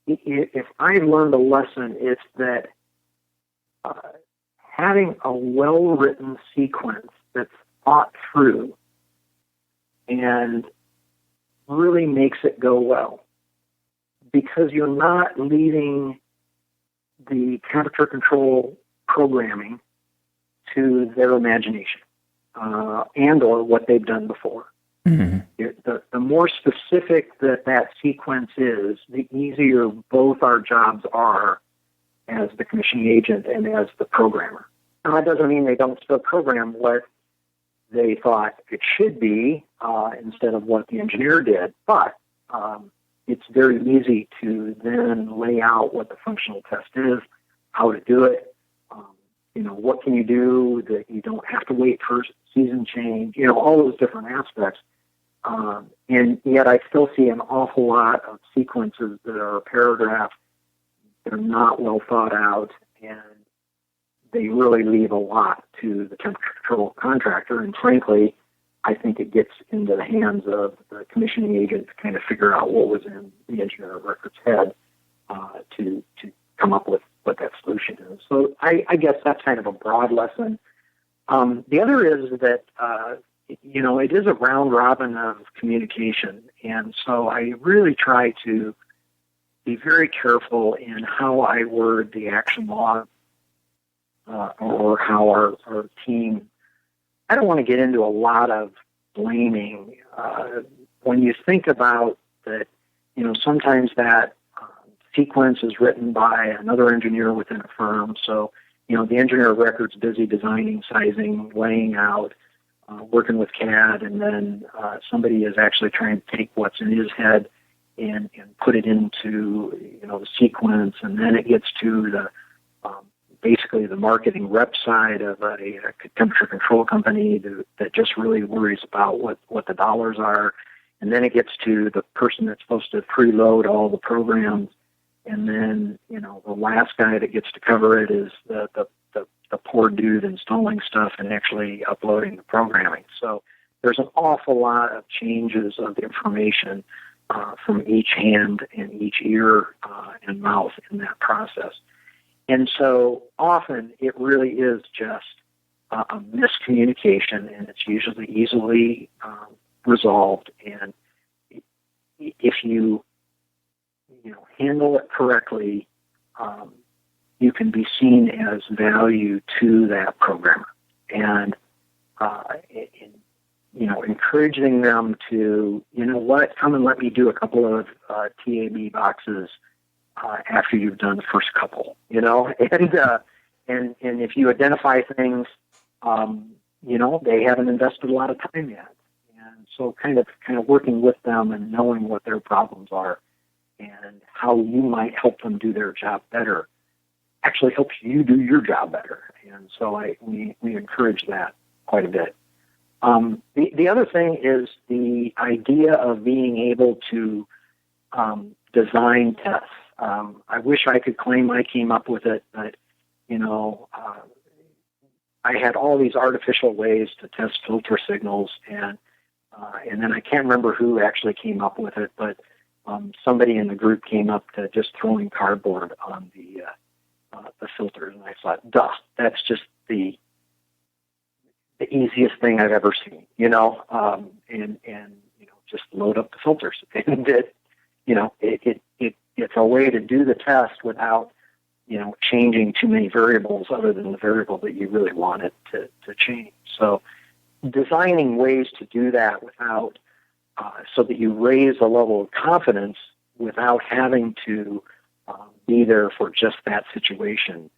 S2: if I learned a lesson, it's that having a well-written sequence that's thought through and really makes it go well, because you're not leaving the temperature control programming to their imagination and or what they've done before. Mm-hmm. The more specific that sequence is, the easier both our jobs are as the commissioning agent and as the programmer. Now, that doesn't mean they don't still program what they thought it should be instead of what the engineer did, but it's very easy to then lay out what the functional test is, how to do it, what can you do that you don't have to wait for season change, all those different aspects. And yet I still see an awful lot of sequences that are a paragraph. They're not well thought out, and they really leave a lot to the temperature control contractor. And frankly, I think it gets into the hands of the commissioning agent to kind of figure out what was in the engineer of record's head to come up with what that solution is. So I guess that's kind of a broad lesson. The other is that, it is a round robin of communication. And so I really try to be very careful in how I word the action log or how our team. I don't want to get into a lot of blaming. When you think about that, sometimes that sequence is written by another engineer within a firm. So, the engineer of record's busy designing, sizing, laying out, working with CAD, and then somebody is actually trying to take what's in his head and put it into, the sequence, and then it gets to the basically the marketing rep side of a temperature control company that just really worries about what the dollars are. And then it gets to the person that's supposed to preload all the programs. And then, the last guy that gets to cover it is the poor dude installing stuff and actually uploading the programming. So there's an awful lot of changes of information from each hand and each ear and mouth in that process. And so often it really is just a miscommunication, and it's usually easily resolved. And if you handle it correctly, you can be seen as value to that programmer. And encouraging them to, come and let me do a couple of TAB boxes after you've done the first couple, and if you identify things, they haven't invested a lot of time yet. And so kind of working with them and knowing what their problems are and how you might help them do their job better actually helps you do your job better. And so we encourage that quite a bit. The other thing is the idea of being able to design tests. I wish I could claim I came up with it, but, I had all these artificial ways to test filter signals, and then I can't remember who actually came up with it, but somebody in the group came up to just throwing cardboard on the filters, and I thought, duh, that's just the easiest thing I've ever seen, and just load up the filters. And it's a way to do the test without, changing too many variables other than the variable that you really want it to change. So designing ways to do that without, so that you raise a level of confidence without having to be there for just that situation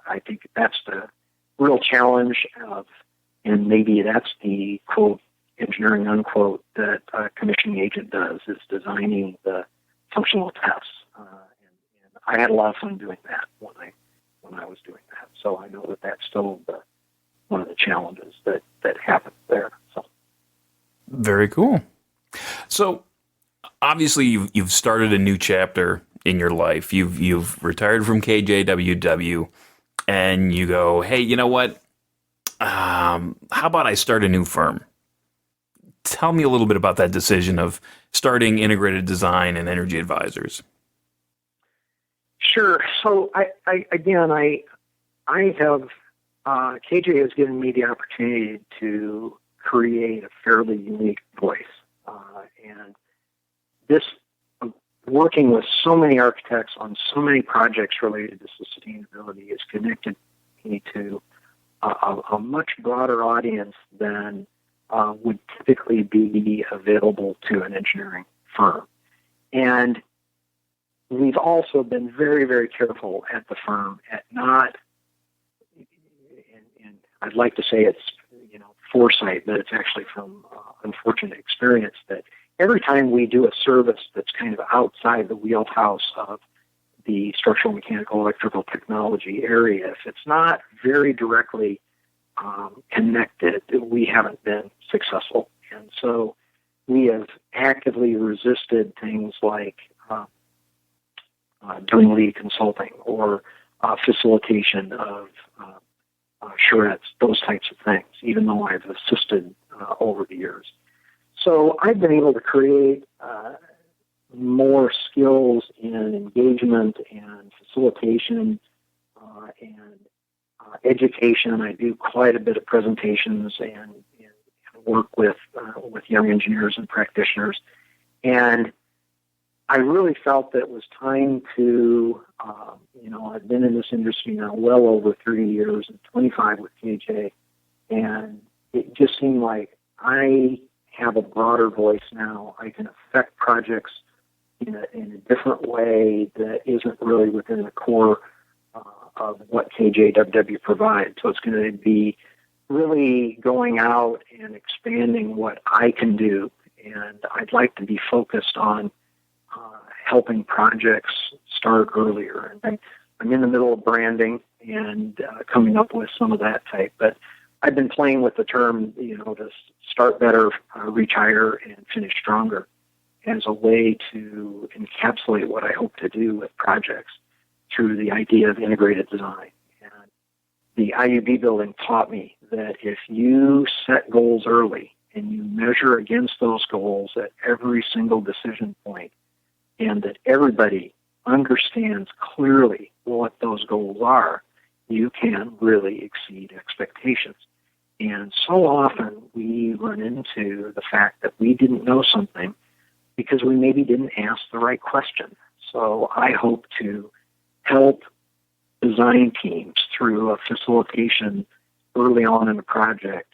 S2: I think that's the real challenge of, and maybe that's the quote, engineering unquote, that a commissioning agent does, is designing the functional tests. And I had a lot of fun doing that when I was doing that. So I know that that's still one of the challenges that happens there. So.
S1: Very cool. So obviously you've started a new chapter in your life. You've retired from KJWW, and you go, hey, you know what? How about I start a new firm? Tell me a little bit about that decision of starting Integrated Design and Energy Advisors.
S2: Sure. So I have KJ has given me the opportunity to create a fairly unique voice, and this, working with so many architects on so many projects related to sustainability, has connected me to a much broader audience than would typically be available to an engineering firm. And we've also been very, very careful at the firm at not, and I'd like to say it's, foresight, but it's actually from unfortunate experience, that every time we do a service that's kind of outside the wheelhouse of the structural, mechanical, electrical technology area, if it's not very directly connected, we haven't been successful. And so we have actively resisted things like doing lead consulting or facilitation of charrettes, those types of things, even though I've assisted over the years. So I've been able to create more skills in engagement and facilitation and education. I do quite a bit of presentations and work with young engineers and practitioners. And I really felt that it was time to, I've been in this industry now well over 30 years and 25 with KJ, and it just seemed like I have a broader voice now. I can affect projects in a different way that isn't really within the core of what KJWW provides. So it's going to be really going out and expanding what I can do, and I'd like to be focused on helping projects start earlier. And I'm in the middle of branding and coming up with some of that type, but I've been playing with the term, to start better, reach higher, and finish stronger as a way to encapsulate what I hope to do with projects through the idea of integrated design. And the IUB building taught me that if you set goals early and you measure against those goals at every single decision point, and that everybody understands clearly what those goals are, you can really exceed expectations. And so often we run into the fact that we didn't know something because we maybe didn't ask the right question. So I hope to help design teams through a facilitation early on in a project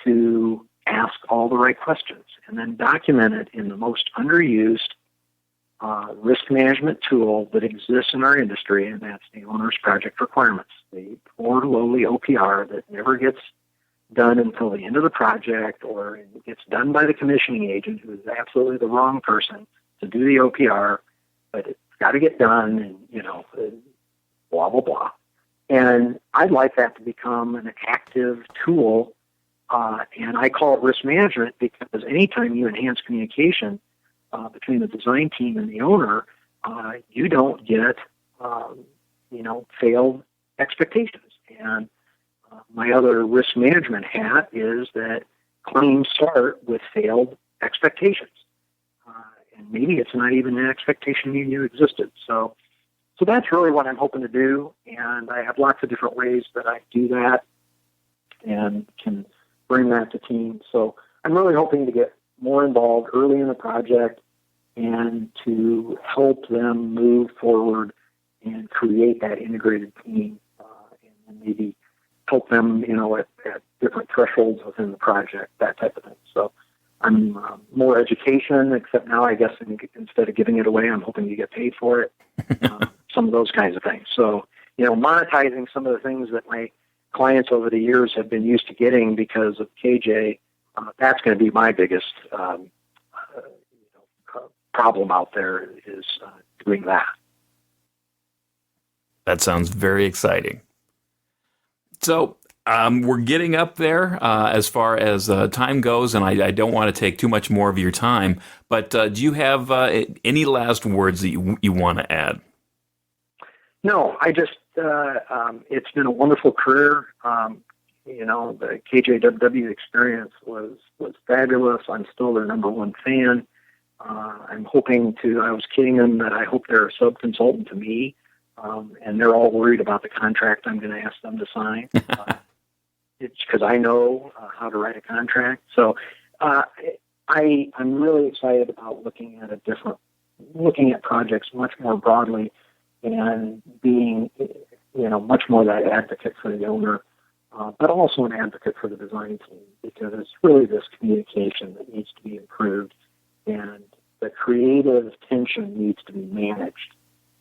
S2: to ask all the right questions and then document it in the most underused risk management tool that exists in our industry, and that's the owner's project requirements, the poor lowly OPR that never gets done until the end of the project, or it gets done by the commissioning agent, who is absolutely the wrong person to do the OPR, but it's got to get done, and, blah, blah, blah. And I'd like that to become an active tool, and I call it risk management because anytime you enhance communication between the design team and the owner, you don't get, failed expectations. And my other risk management hat is that claims start with failed expectations. And maybe it's not even an expectation you knew existed. So that's really what I'm hoping to do. And I have lots of different ways that I do that and can bring that to teams. So I'm really hoping to get more involved early in the project and to help them move forward and create that integrated team, and maybe help them, at different thresholds within the project, that type of thing. So I'm more education, except now I guess instead of giving it away, I'm hoping you get paid for it, some of those kinds of things. So monetizing some of the things that my clients over the years have been used to getting because of KJ. That's going to be my biggest problem out there is doing that.
S1: That sounds very exciting. So we're getting up there as far as time goes, and I don't want to take too much more of your time, but do you have any last words that you want to add?
S2: No, I just, it's been a wonderful career. The KJWW experience was fabulous. I'm still their number one fan. I'm hoping I was kidding them that I hope they're a sub-consultant to me, and they're all worried about the contract I'm going to ask them to sign. It's because I know how to write a contract. So I'm really excited about looking at projects much more broadly and being, much more that advocate for the owner, but also an advocate for the design team, because it's really this communication that needs to be improved, and the creative tension needs to be managed.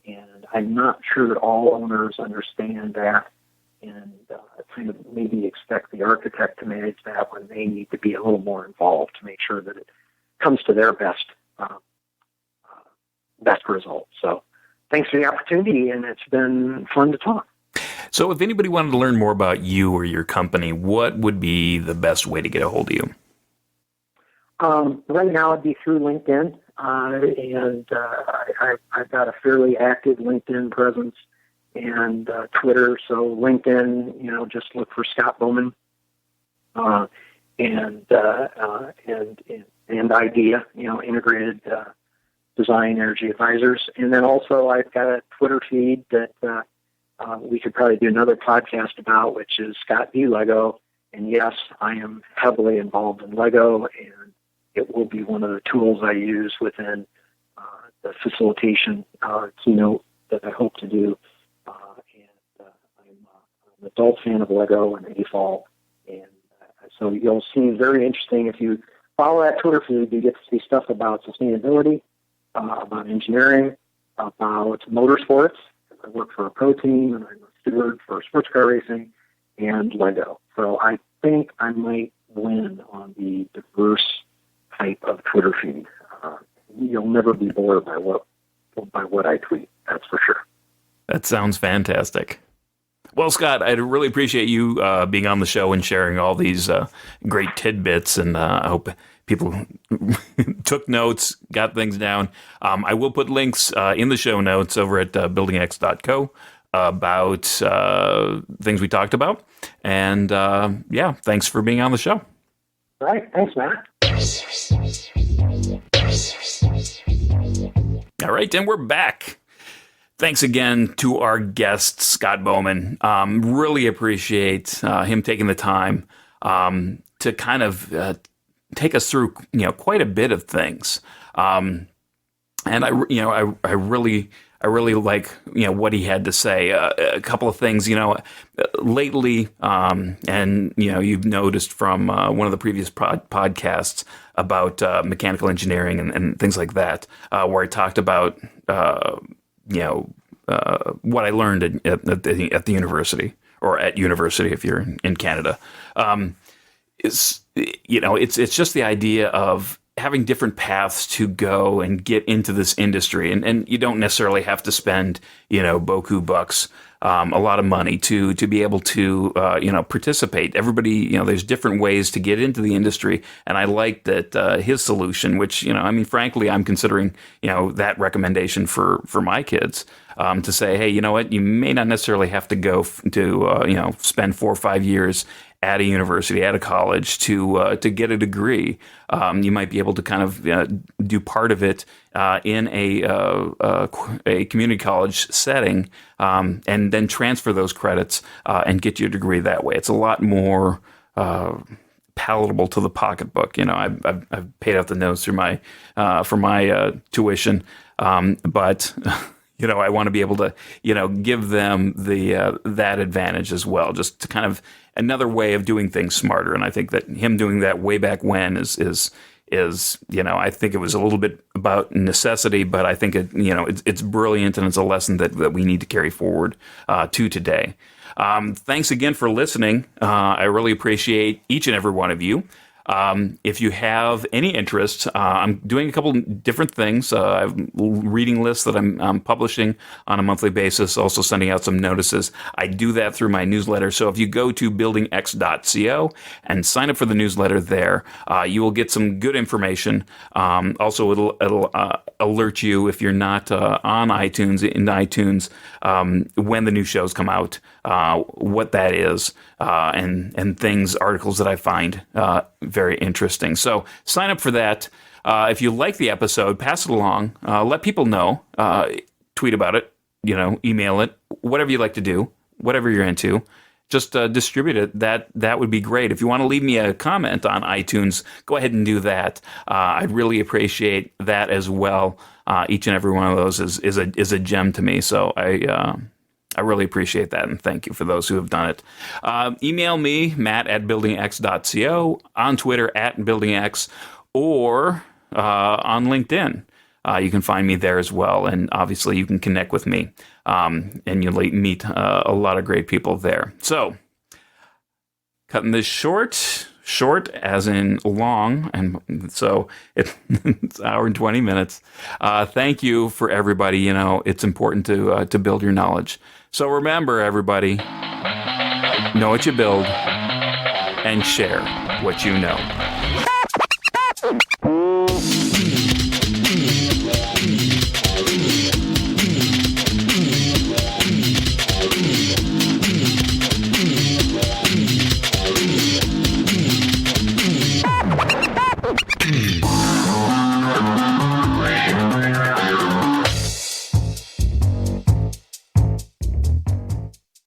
S2: And I'm not sure that all owners understand that, and kind of maybe expect the architect to manage that when they need to be a little more involved to make sure that it comes to their best result. So thanks for the opportunity, and it's been fun to talk.
S1: So if anybody wanted to learn more about you or your company, what would be the best way to get a hold of you?
S2: Right now it'd be through LinkedIn, and I've got a fairly active LinkedIn presence, and Twitter. So LinkedIn, just look for Scott Bowman, and IDEA, Integrated Design Energy Advisors. And then also I've got a Twitter feed that we could probably do another podcast about, which is Scott B. Lego. And yes, I am heavily involved in Lego, and it will be one of the tools I use within the facilitation keynote that I hope to do. I'm an adult fan of Lego and AFOL, and so you'll see very interesting. If you follow that Twitter feed, you get to see stuff about sustainability, about engineering, about motorsports. I work for a pro team, and I'm a steward for sports car racing, and Lego. So I think I might win on the diverse type of Twitter feed. You'll never be bored by what I tweet. That's for sure.
S1: That sounds fantastic. Well, Scott, I really appreciate you being on the show and sharing all these great tidbits, and I hope people took notes, got things down. I will put links in the show notes over at buildingx.co about things we talked about. And thanks for being on the show.
S2: All right. Thanks, Matt.
S1: All right, and we're back. Thanks again to our guest, Scott Bowman. Really appreciate him taking the time to kind of take us through, quite a bit of things. And I really like, what he had to say. A couple of things, lately, and, you've noticed from one of the previous podcasts about mechanical engineering and things like that, where I talked about, what I learned at the university, or at university if you're in Canada. It's just the idea of having different paths to go and get into this industry. And you don't necessarily have to spend, beaucoup bucks, a lot of money to be able to, participate. Everybody, there's different ways to get into the industry. And I like that his solution, which, frankly, I'm considering, that recommendation for my kids, to say, hey, you know what, you may not necessarily have to go to, spend 4 or 5 years at a university, at a college to get a degree. You might be able to kind of do part of it in a community college setting, and then transfer those credits and get your degree that way. It's a lot more palatable to the pocketbook. I've paid out the nose through my for my tuition, but. I want to be able to, give them that advantage as well, just to kind of another way of doing things smarter. And I think that him doing that way back when is is, I think it was a little bit about necessity, but I think it's brilliant, and it's a lesson that we need to carry forward to today. Thanks again for listening. I really appreciate each and every one of you. If you have any interest, I'm doing a couple different things. I have reading lists that I'm publishing on a monthly basis, also sending out some notices. I do that through my newsletter. So if you go to buildingx.co and sign up for the newsletter there, you will get some good information. Also, it'll alert you if you're not on iTunes, when the new shows come out, what that is, and things, articles that I find very interesting. So sign up for that. If you like the episode, pass it along. Let people know. Tweet about it. Email it. Whatever you like to do. Whatever you're into. Just distribute it. That would be great. If you want to leave me a comment on iTunes, go ahead and do that. I'd really appreciate that as well. Each and every one of those is a gem to me. So I really appreciate that, and thank you for those who have done it. Email me, matt@buildingx.co, on Twitter @buildingx, or on LinkedIn. You can find me there as well, and obviously you can connect with me, and you'll meet a lot of great people there. So, cutting this short as in long, and so it's an hour and 20 minutes. Thank you for everybody. It's important to build your knowledge. So remember, everybody, know what you build and share what you know.